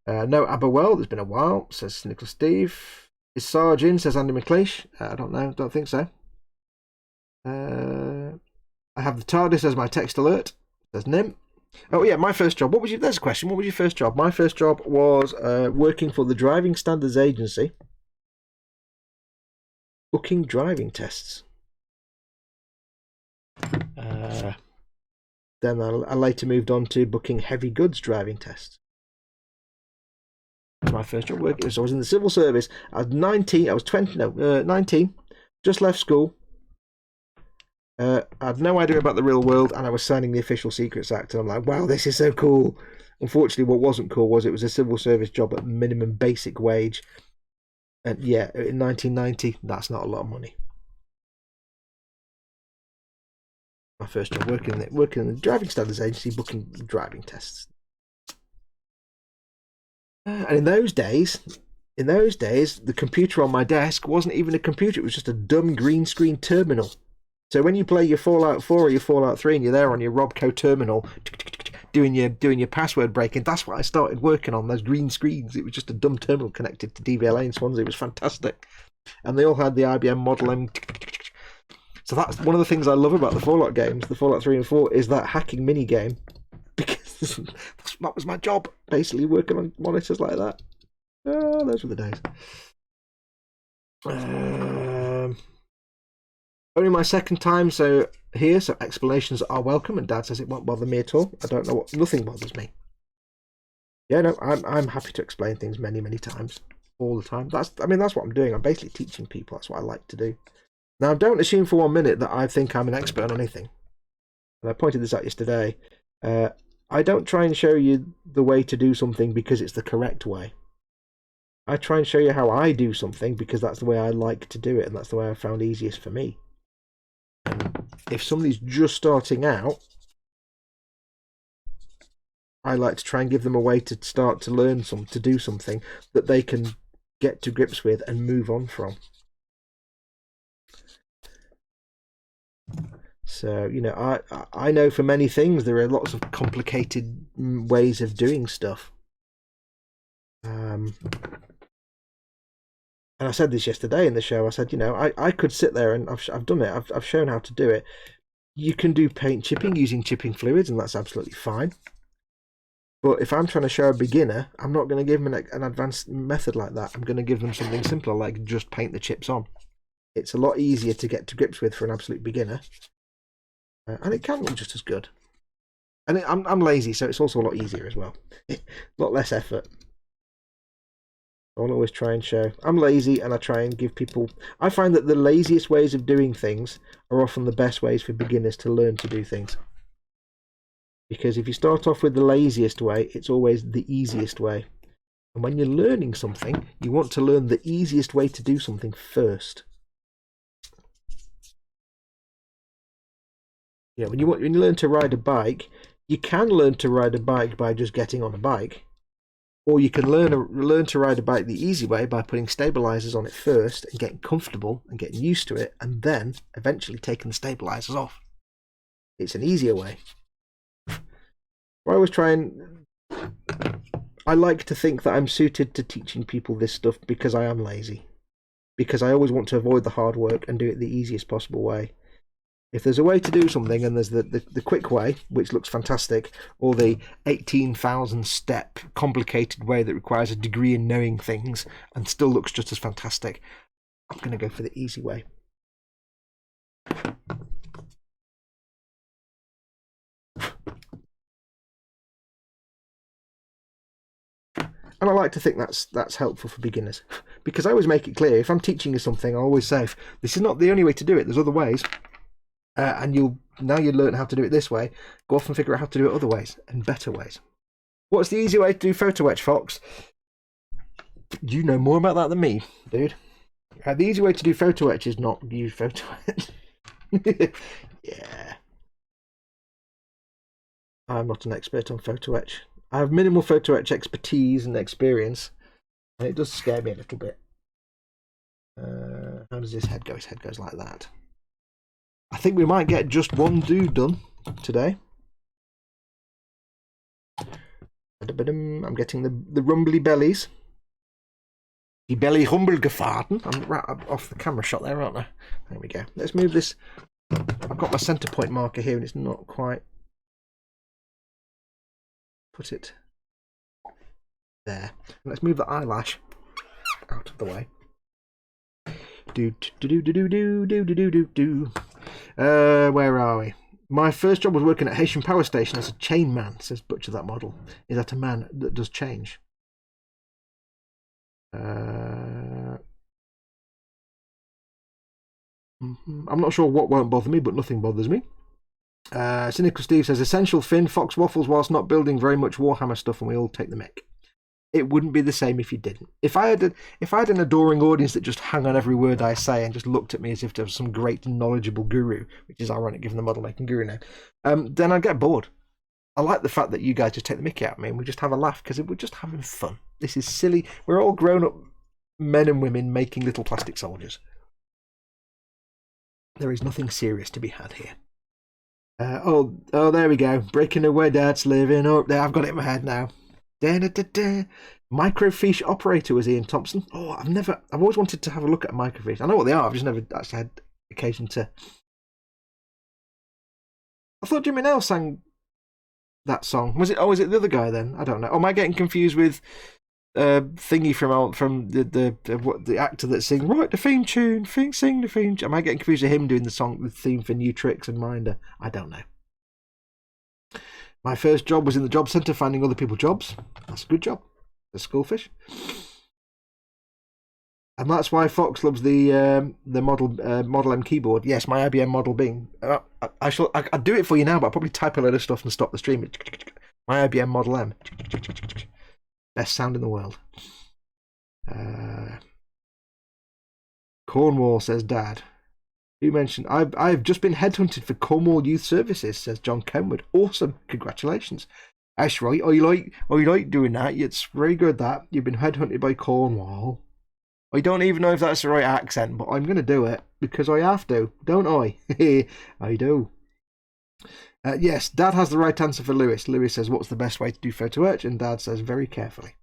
No Aberwell, there's been a while, says Nicholas Steve. Is Sarge in, says Andy McLeish. I don't know, don't think so. I have the TARDIS as my text alert, says Nim. Oh yeah, my first job. There's a question. What was your first job? My first job was working for the Driving Standards Agency, booking driving tests. Then I later moved on to booking heavy goods driving tests. That's my first job working. So I was in the civil service. I was 19. I was 19. Just left school. I had no idea about the real world, and I was signing the Official Secrets Act, and I'm like, wow, this is so cool. Unfortunately, what wasn't cool was it was a civil service job at minimum basic wage. And yeah, in 1990, that's not a lot of money. My first job working in the Driving Standards Agency, booking driving tests. And in those days, the computer on my desk wasn't even a computer. It was just a dumb green screen terminal. So when you play your Fallout 4 or your Fallout 3 and you're there on your Robco terminal doing your password breaking, that's what I started working on, those green screens. It was just a dumb terminal connected to DVLA in Swansea. It was fantastic. And they all had the IBM Model M. So that's one of the things I love about the Fallout games, the Fallout 3 and 4, is that hacking mini game. Because that was my job, basically, working on monitors like that. Oh, those were the days. Only my second time here, so explanations are welcome, and Dad says it won't bother me at all. I don't know nothing bothers me. Yeah, no, I'm happy to explain things many, many times, all the time. That's what I'm doing. I'm basically teaching people. That's what I like to do. Now, don't assume for 1 minute that I think I'm an expert on anything. And I pointed this out yesterday. I don't try and show you the way to do something because it's the correct way. I try and show you how I do something because that's the way I like to do it, and that's the way I found easiest for me. And if somebody's just starting out, I like to try and give them a way to start to learn to do something that they can get to grips with and move on from. So, you know, I know for many things there are lots of complicated ways of doing stuff. And I said this yesterday in the show. I said, you know, I could sit there and I've done it. I've shown how to do it. You can do paint chipping using chipping fluids, and that's absolutely fine. But if I'm trying to show a beginner, I'm not going to give them an advanced method like that. I'm going to give them something simpler, like just paint the chips on. It's a lot easier to get to grips with for an absolute beginner. And it can look just as good. And I'm lazy, so it's also a lot easier as well. A lot less effort. I'll always try and show. I'm lazy, and I try and give people... I find that the laziest ways of doing things are often the best ways for beginners to learn to do things. Because if you start off with the laziest way, it's always the easiest way. And when you're learning something, you want to learn the easiest way to do something first. Yeah, when you learn to ride a bike, you can learn to ride a bike by just getting on a bike. Or you can learn to ride a bike the easy way by putting stabilizers on it first and getting comfortable and getting used to it, and then eventually taking the stabilizers off. It's an easier way. I like to think that I'm suited to teaching people this stuff because I am lazy. Because I always want to avoid the hard work and do it the easiest possible way. If there's a way to do something, and there's the quick way, which looks fantastic, or the 18,000 step complicated way that requires a degree in knowing things and still looks just as fantastic, I'm going to go for the easy way. And I like to think that's helpful for beginners, because I always make it clear, if I'm teaching you something, I always say, this is not the only way to do it, there's other ways. And now you learn how to do it this way, go off and figure out how to do it other ways and better ways. What's the easy way to do photo etch, Fox? You know more about that than me, dude. The easy way to do photo etch is not use photo etch. Yeah. I'm not an expert on photo etch. I have minimal photo etch expertise and experience, and it does scare me a little bit. How does his head go? His head goes like that. I think we might get just one dude done today. I'm getting the rumbly bellies. Die belly humble gefahren. I'm right off the camera shot there, aren't I? There we go. Let's move this. I've got my center point marker here and it's not quite. Put it there. Let's move the eyelash out of the way. Where are we? My first job was working at Haitian Power Station as a chain man, says Butcher that model. Is that a man that does change? I'm not sure what won't bother me, but nothing bothers me. Cynical Steve says, essential Finn, Fox waffles whilst not building very much Warhammer stuff, and we all take the mick. It wouldn't be the same if you didn't. If I had an adoring audience that just hung on every word I say and just looked at me as if there was some great knowledgeable guru, which is ironic given the model making guru now, then I'd get bored. I like the fact that you guys just take the mickey out of me and we just have a laugh because we're just having fun. This is silly. We're all grown-up men and women making little plastic soldiers. There is nothing serious to be had here. Oh, there we go. Breaking away, Dad's living up there. I've got it in my head now. Microfiche operator was Ian Thompson. Oh, I've always wanted to have a look at a microfiche. I know what they are, I've just never actually had occasion to. I thought Jimmy Nail sang that song. Was it the other guy then? I don't know. Oh, am I getting confused with thingy from the actor that sing write the theme tune, sing the theme tune? Am I getting confused with him doing the theme for New Tricks and Minder? I don't know. My first job was in the job centre finding other people jobs. That's a good job. The schoolfish. And that's why Fox loves the Model M keyboard. Yes, my IBM Model Bing. I'd do it for you now, but I'll probably type a load of stuff and stop the stream. My IBM Model M. Best sound in the world. Cornwall, says Dad. You mentioned I've just been headhunted for Cornwall Youth Services, says John Kenwood. Awesome, congratulations. That's right. I like doing that. It's very good that you've been headhunted by Cornwall. I don't even know if that's the right accent, but I'm going to do it because I have to, don't I? I do. Yes, Dad has the right answer for Lewis. Lewis says, "What's the best way to do photo etch?" And Dad says, "Very carefully."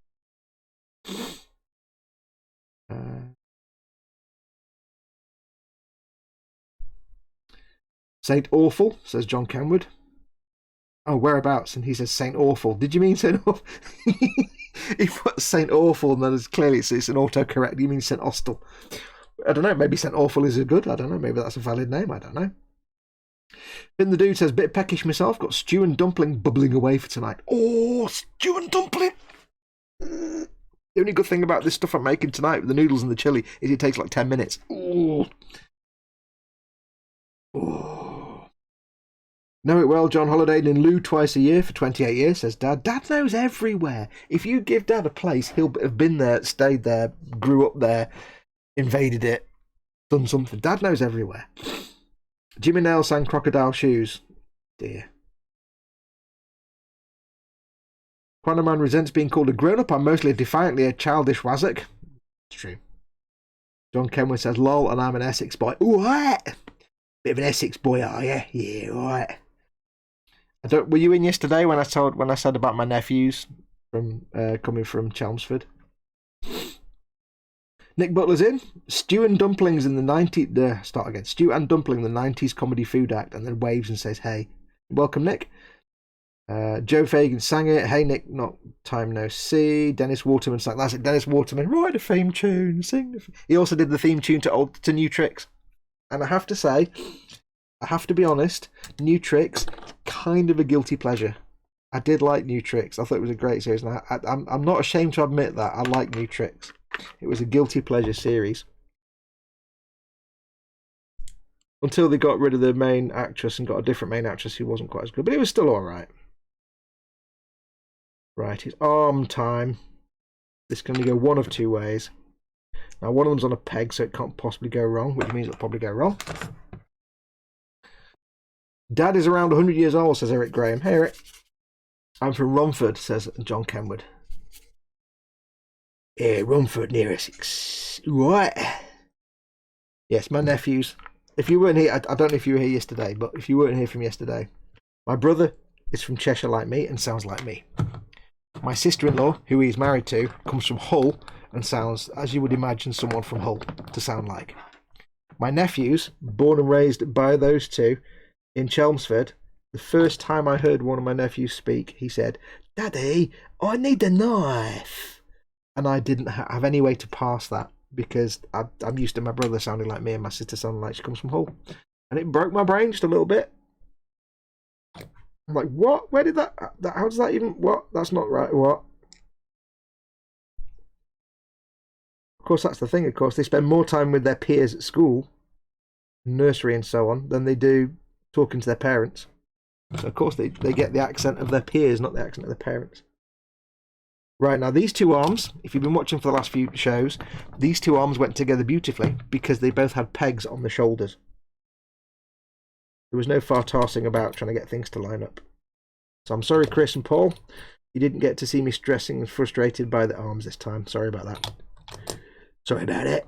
Saint Awful, says John Kenwood. Oh, whereabouts? And he says Saint Awful. Did you mean Saint Awful? He put Saint Awful, and then it's clearly it's an autocorrect. You mean Saint Austell? I don't know. Maybe Saint Awful is a good. I don't know. Maybe that's a valid name. I don't know. Then the dude says, bit peckish myself. Got stew and dumpling bubbling away for tonight. Oh, stew and dumpling. The only good thing about this stuff I'm making tonight with the noodles and the chili is it takes like 10 minutes. Oh. Know it well, John holidayed in Lou twice a year for 28 years, says Dad. Dad knows everywhere. If you give Dad a place, he'll have been there, stayed there, grew up there, invaded it, done something. Dad knows everywhere. Jimmy Nail sang Crocodile Shoes. Dear. Quanaman resents being called a grown-up. I'm mostly defiantly a childish wazzock. It's true. John Kenwood says, lol, and I'm an Essex boy. Ooh, right. Bit of an Essex boy, are you? Yeah, right. Were you in yesterday when I said about my nephews from coming from Chelmsford? Nick Butler's in. Stew and Dumplings in the 90s. Start again. Stew and Dumpling, the 90s comedy food act, and then waves and says, hey. Welcome, Nick. Joe Fagan sang it. Hey, Nick, not time no see. Dennis Waterman sang. That's it. Dennis Waterman, write a theme tune. Sing. He also did the theme tune to New Tricks. And I have to say, I have to be honest, New Tricks, kind of a guilty pleasure. I did like New Tricks. I thought it was a great series. And I'm not ashamed to admit that. I like New Tricks. It was a guilty pleasure series. Until they got rid of the main actress and got a different main actress who wasn't quite as good. But it was still alright. Right, it's arm time. This can only go one of two ways. Now, one of them's on a peg, so it can't possibly go wrong, which means it'll probably go wrong. Dad is around 100 years old, says Eric Graham. Hey, Eric. I'm from Romford, says John Kenwood. Yeah, Romford, near Essex. Right. Yes, my nephews. If you weren't here, I don't know if you were here yesterday, but if you weren't here from yesterday, my brother is from Cheshire like me and sounds like me. My sister-in-law, who he's married to, comes from Hull and sounds, as you would imagine someone from Hull to sound like. My nephews, born and raised by those two in Chelmsford, the first time I heard one of my nephews speak, he said, Daddy, I need a knife. And I didn't have any way to pass that because I'm used to my brother sounding like me and my sister sounding like she comes from Hull. And it broke my brain just a little bit. I'm like, what? Where did that how does that even, what? That's not right, what? Of course, that's the thing, of course. They spend more time with their peers at school, nursery and so on, than they do talking to their parents. So, of course, they get the accent of their peers, not the accent of their parents. Right, now, these two arms, if you've been watching for the last few shows, these two arms went together beautifully because they both had pegs on the shoulders. There was no far tossing about trying to get things to line up. So I'm sorry, Chris and Paul. You didn't get to see me stressing and frustrated by the arms this time. Sorry about that. Sorry about it.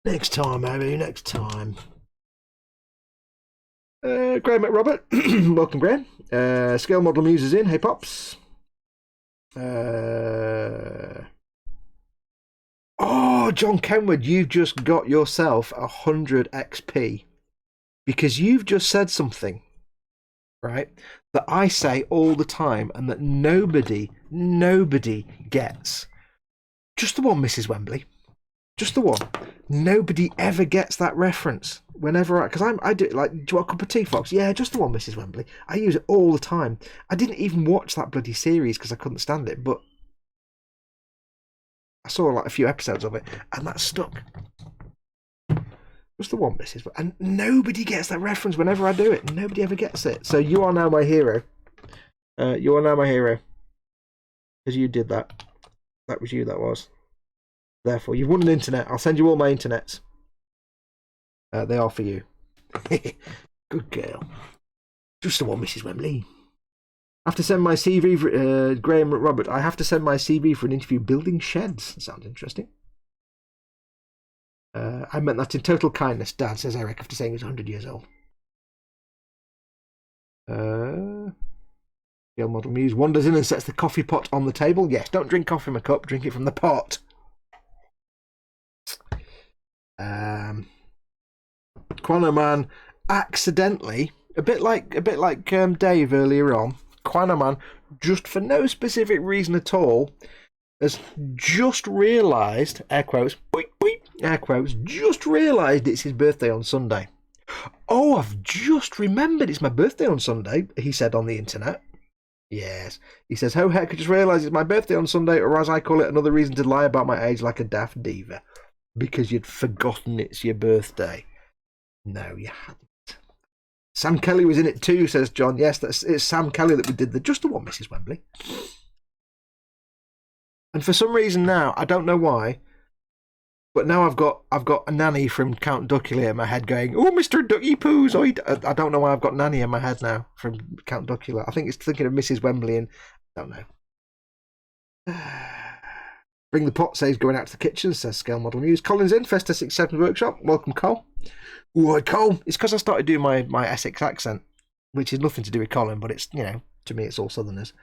Next time, maybe. Next time. Graham McRobert. Welcome, Graham. Scale Model Muse is in. Hey, Pops. Oh, John Kenwood, you've just got yourself 100 XP. Because you've just said something, right, that I say all the time and that nobody gets. Just the one, Mrs. Wembley. Just the one. Nobody ever gets that reference. Whenever because I do it like, do you want a cup of tea, Fox? Yeah, just the one, Mrs. Wembley. I use it all the time. I didn't even watch that bloody series because I couldn't stand it, but I saw like a few episodes of it and that stuck. Just the one, Mrs. And nobody gets that reference whenever I do it. Nobody ever gets it. So you are now my hero. You are now my hero. Because you did that. That was you, that was. Therefore, you've won an internet. I'll send you all my internets. They are for you. Good girl. Just the one, Mrs. Wembley. I have to send my CV for, Graham Robert. I have to send my CV for an interview building sheds. That sounds interesting. I meant that in total kindness, Dad, says Eric, after saying he's 100 years old. Scale Model Muse wanders in and sets the coffee pot on the table. Yes, don't drink coffee from a cup, drink it from the pot. Quanaman accidentally, a bit like Dave earlier on, Quanaman, just for no specific reason at all, has just realised, air quotes, boing, boing, air quotes, just realised it's his birthday on Sunday. Oh, I've just remembered it's my birthday on Sunday, he said on the internet. Yes. He says, oh heck, I just realised it's my birthday on Sunday, or as I call it, another reason to lie about my age like a daft diva. Because you'd forgotten it's your birthday. No, you hadn't. Sam Kelly was in it too, says John. Yes, it's Sam Kelly that we did the just the one, Mrs. Wembley. And for some reason now, I don't know why, But now I've got a Nanny from Count Duckula in my head going, oh, Mr. Ducky Poos. I don't know why I've got Nanny in my head now from Count Duckula. I think it's thinking of Mrs. Wembley and I don't know. Bring the pot says going out to the kitchen, says Scale Model News. Colin's in, Festa 67 Workshop. Welcome, Cole. Ooh, Cole. It's because I started doing my Essex accent, which is nothing to do with Colin, but it's, you know, to me it's all Southerners.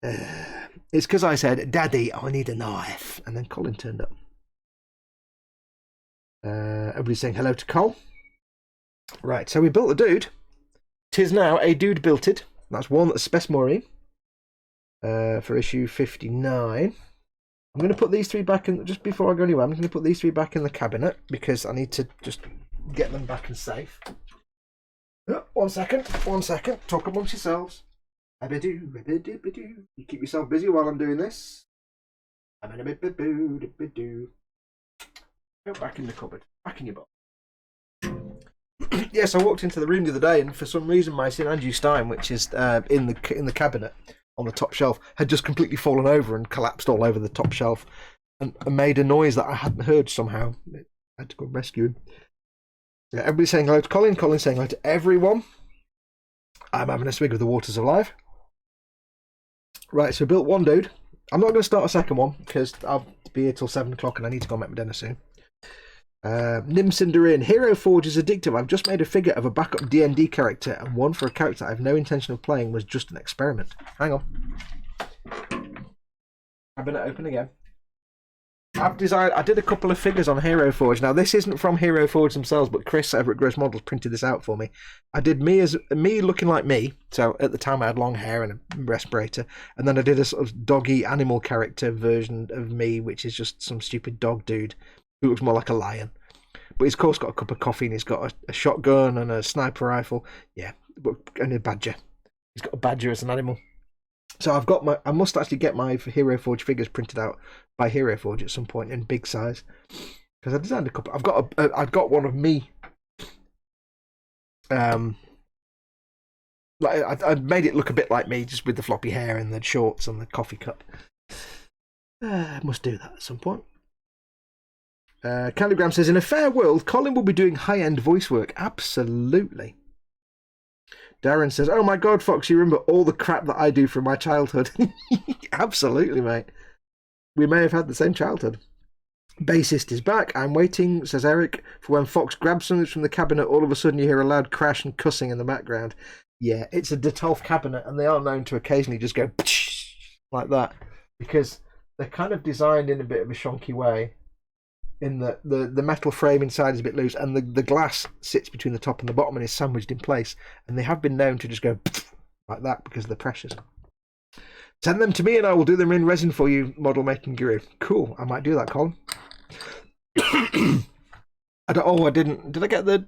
It's because I said, Daddy, I need a knife. And then Colin turned up. Everybody's saying hello to Cole. Right, so we built the dude. 'Tis now a dude builted. That's one that's Spess Maureen. For issue 59. I'm going to put these three back in, just before I go anywhere, I'm going to put these three back in the cabinet because I need to just get them back and safe. Oh, 1 second, talk amongst yourselves. You keep yourself busy while I'm doing this. Go back in the cupboard, back in your box. Yes, I walked into the room the other day, and for some reason, my St. Andrew Stein, which is in the cabinet on the top shelf, had just completely fallen over and collapsed all over the top shelf, and made a noise that I hadn't heard somehow. I had to go and rescue him. Yeah, everybody's saying hello to Colin. Colin's saying hello to everyone. I'm having a swig of the waters of life. Right, so I built one dude. I'm not going to start a second one because I'll be here till 7 o'clock and I need to go and make my dinner soon. Nim Cinderin, Hero Forge is addictive. I've just made a figure of a backup D&D character, and one for a character I have no intention of playing was just an experiment. Hang on. Cabinet open again. I did a couple of figures on Hero Forge. Now this isn't from Hero Forge themselves, but Chris over at Gross Models printed this out for me. I did me looking like me. So at the time I had long hair and a respirator, and then I did a sort of doggy animal character version of me, which is just some stupid dog dude who looks more like a lion. But he's of course got a cup of coffee and he's got a shotgun and a sniper rifle. Yeah, and a badger. He's got a badger as an animal. So I must actually get my Hero Forge figures printed out by Hero Forge at some point in big size, because I designed a couple. I've got one of me. Like I made it look a bit like me, just with the floppy hair and the shorts and the coffee cup. I must do that at some point. Candygram says, in a fair world, Colin will be doing high-end voice work. Absolutely. Darren says, oh my god, Fox, you remember all the crap that I do from my childhood? Absolutely, mate. We may have had the same childhood. Bassist is back. I'm waiting, says Eric, for when Fox grabs something from the cabinet, all of a sudden you hear a loud crash and cussing in the background. Yeah, it's a Detolf cabinet, and they are known to occasionally just go like that, because they're kind of designed in a bit of a shonky way. In the metal frame inside is a bit loose, and the glass sits between the top and the bottom and is sandwiched in place. And they have been known to just go like that because of the pressures. Send them to me and I will do them in resin for you, model making guru. Cool, I might do that, Colin. Did I get the?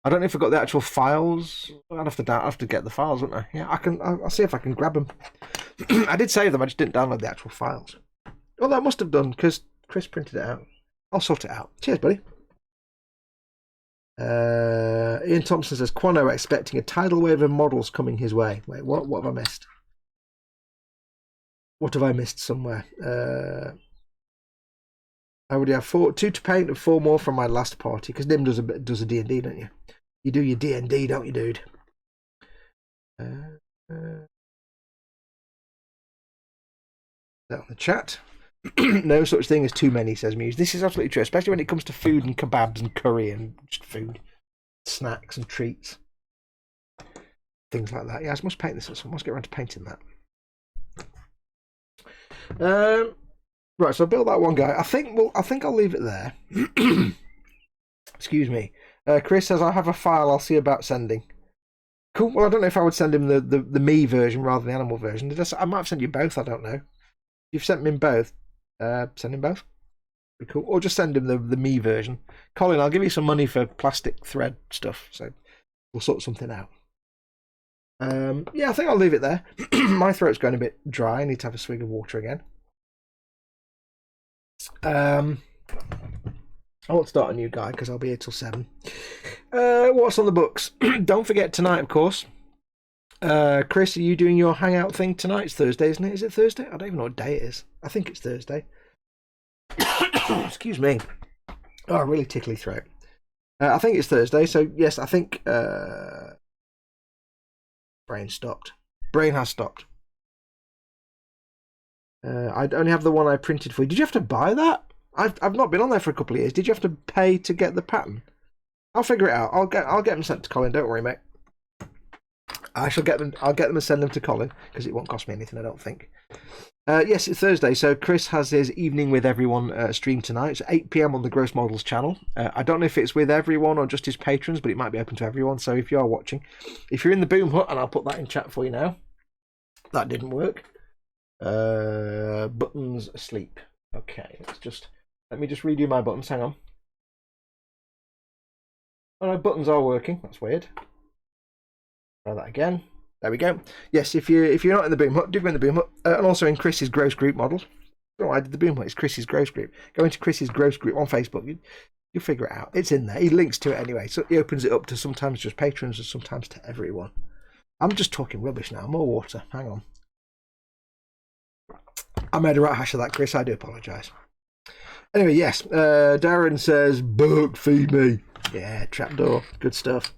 I don't know if I got the actual files. I'd have to get the files, wouldn't I? Yeah, I'll see if I can grab them. I did save them. I just didn't download the actual files. Well, I must have done because Chris printed it out. I'll sort it out. Cheers, buddy. Ian Thompson says, Quano expecting a tidal wave of models coming his way. Wait, what have I missed? What have I missed somewhere? I already have 2 to paint and 4 more from my last party, because Nim does a D&D, don't you? You do your D&D, don't you, dude? That on the chat. No such thing as too many, says Muse. This is absolutely true, especially when it comes to food and kebabs and curry and just food, snacks and treats, things like that. Yeah, I must paint this. I must get around to painting that. Right, so I built that one guy. I think I'll leave it there. Excuse me. Chris says I have a file I'll see about sending. Cool. Well, I don't know if I would send him the me version rather than the animal version. I might have sent you both. I don't know. You've sent me both. Send him both. Be cool. Or just send him the me version. Colin, I'll give you some money for plastic thread stuff, so we'll sort something out. Yeah, I think I'll leave it there. My throat's going a bit dry. I need to have a swig of water again. I won't start a new guy because I'll be here till 7. What's on the books? Don't forget tonight, of course. Chris, are you doing your hangout thing tonight? It's Thursday, isn't it? Is it Thursday? I don't even know what day it is. I think it's Thursday. Excuse me. Oh, really tickly throat. I think it's Thursday, so yes, I think brain stopped. Brain has stopped. I only have the one I printed for you. Did you have to buy that? I've not been on there for a couple of years. Did you have to pay to get the pattern? I'll figure it out. I'll get them sent to Colin. Don't worry, mate. I'll get them and send them to Colin because it won't cost me anything, I don't think. Yes, it's Thursday, so Chris has his Evening with Everyone stream tonight. It's 8 PM on the Gross Models channel. I don't know if it's with everyone or just his patrons, but it might be open to everyone. So if you are watching, if you're in the Boom Hut, and I'll put that in chat for you now. That didn't work. Buttons asleep. Okay, let me just redo my buttons. Hang on. Oh no, buttons are working. That's weird. Try that again. There we go. Yes, if you're not in the Boom Hut, do go in the Boom Hut, and also in Chris's Gross Group model. Oh, I did the Boom Hut. It's Chris's Gross Group. Go into Chris's Gross Group on Facebook. You'll figure it out. It's in there. He links to it anyway. So he opens it up to sometimes just patrons and sometimes to everyone. I'm just talking rubbish now. More water. Hang on. I made a right hash of that, Chris. I do apologise. Anyway, yes. Darren says, "Book, feed me." Yeah, trapdoor. Good stuff.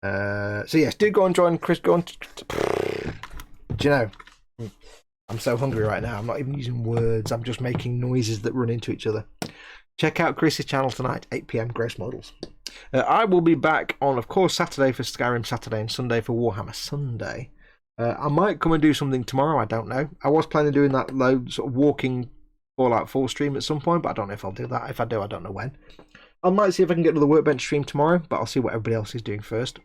So yes, do go and join Chris. Go on. Do you know? I'm so hungry right now. I'm not even using words. I'm just making noises that run into each other. Check out Chris's channel tonight, 8 PM, Gross Models. I will be back on, of course, Saturday for Skyrim Saturday and Sunday for Warhammer Sunday. I might come and do something tomorrow. I don't know. I was planning on doing that low sort of walking Fallout 4 stream at some point, but I don't know if I'll do that. If I do, I don't know when. I might see if I can get another workbench stream tomorrow, but I'll see what everybody else is doing first.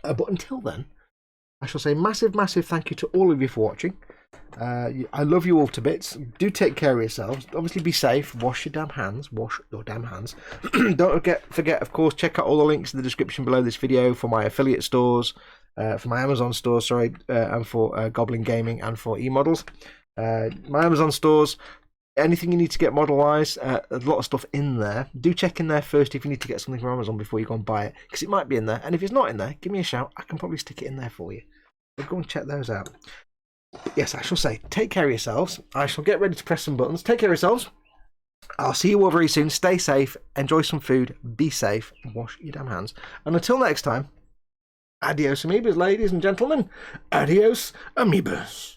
But until then, I shall say massive, massive thank you to all of you for watching. I love you all to bits. Do take care of yourselves. Obviously, be safe. Wash your damn hands. Wash your damn hands. Don't forget, of course, check out all the links in the description below this video for my affiliate stores, for my Amazon store, sorry, and for Goblin Gaming and for eModels. My Amazon stores. Anything you need to get model-wise, there's a lot of stuff in there. Do check in there first if you need to get something from Amazon before you go and buy it, because it might be in there. And if it's not in there, give me a shout. I can probably stick it in there for you. So go and check those out. Yes, I shall say, take care of yourselves. I shall get ready to press some buttons. Take care of yourselves. I'll see you all very soon. Stay safe. Enjoy some food. Be safe. Wash your damn hands. And until next time, adios, amoebas, ladies and gentlemen. Adios, amoebas.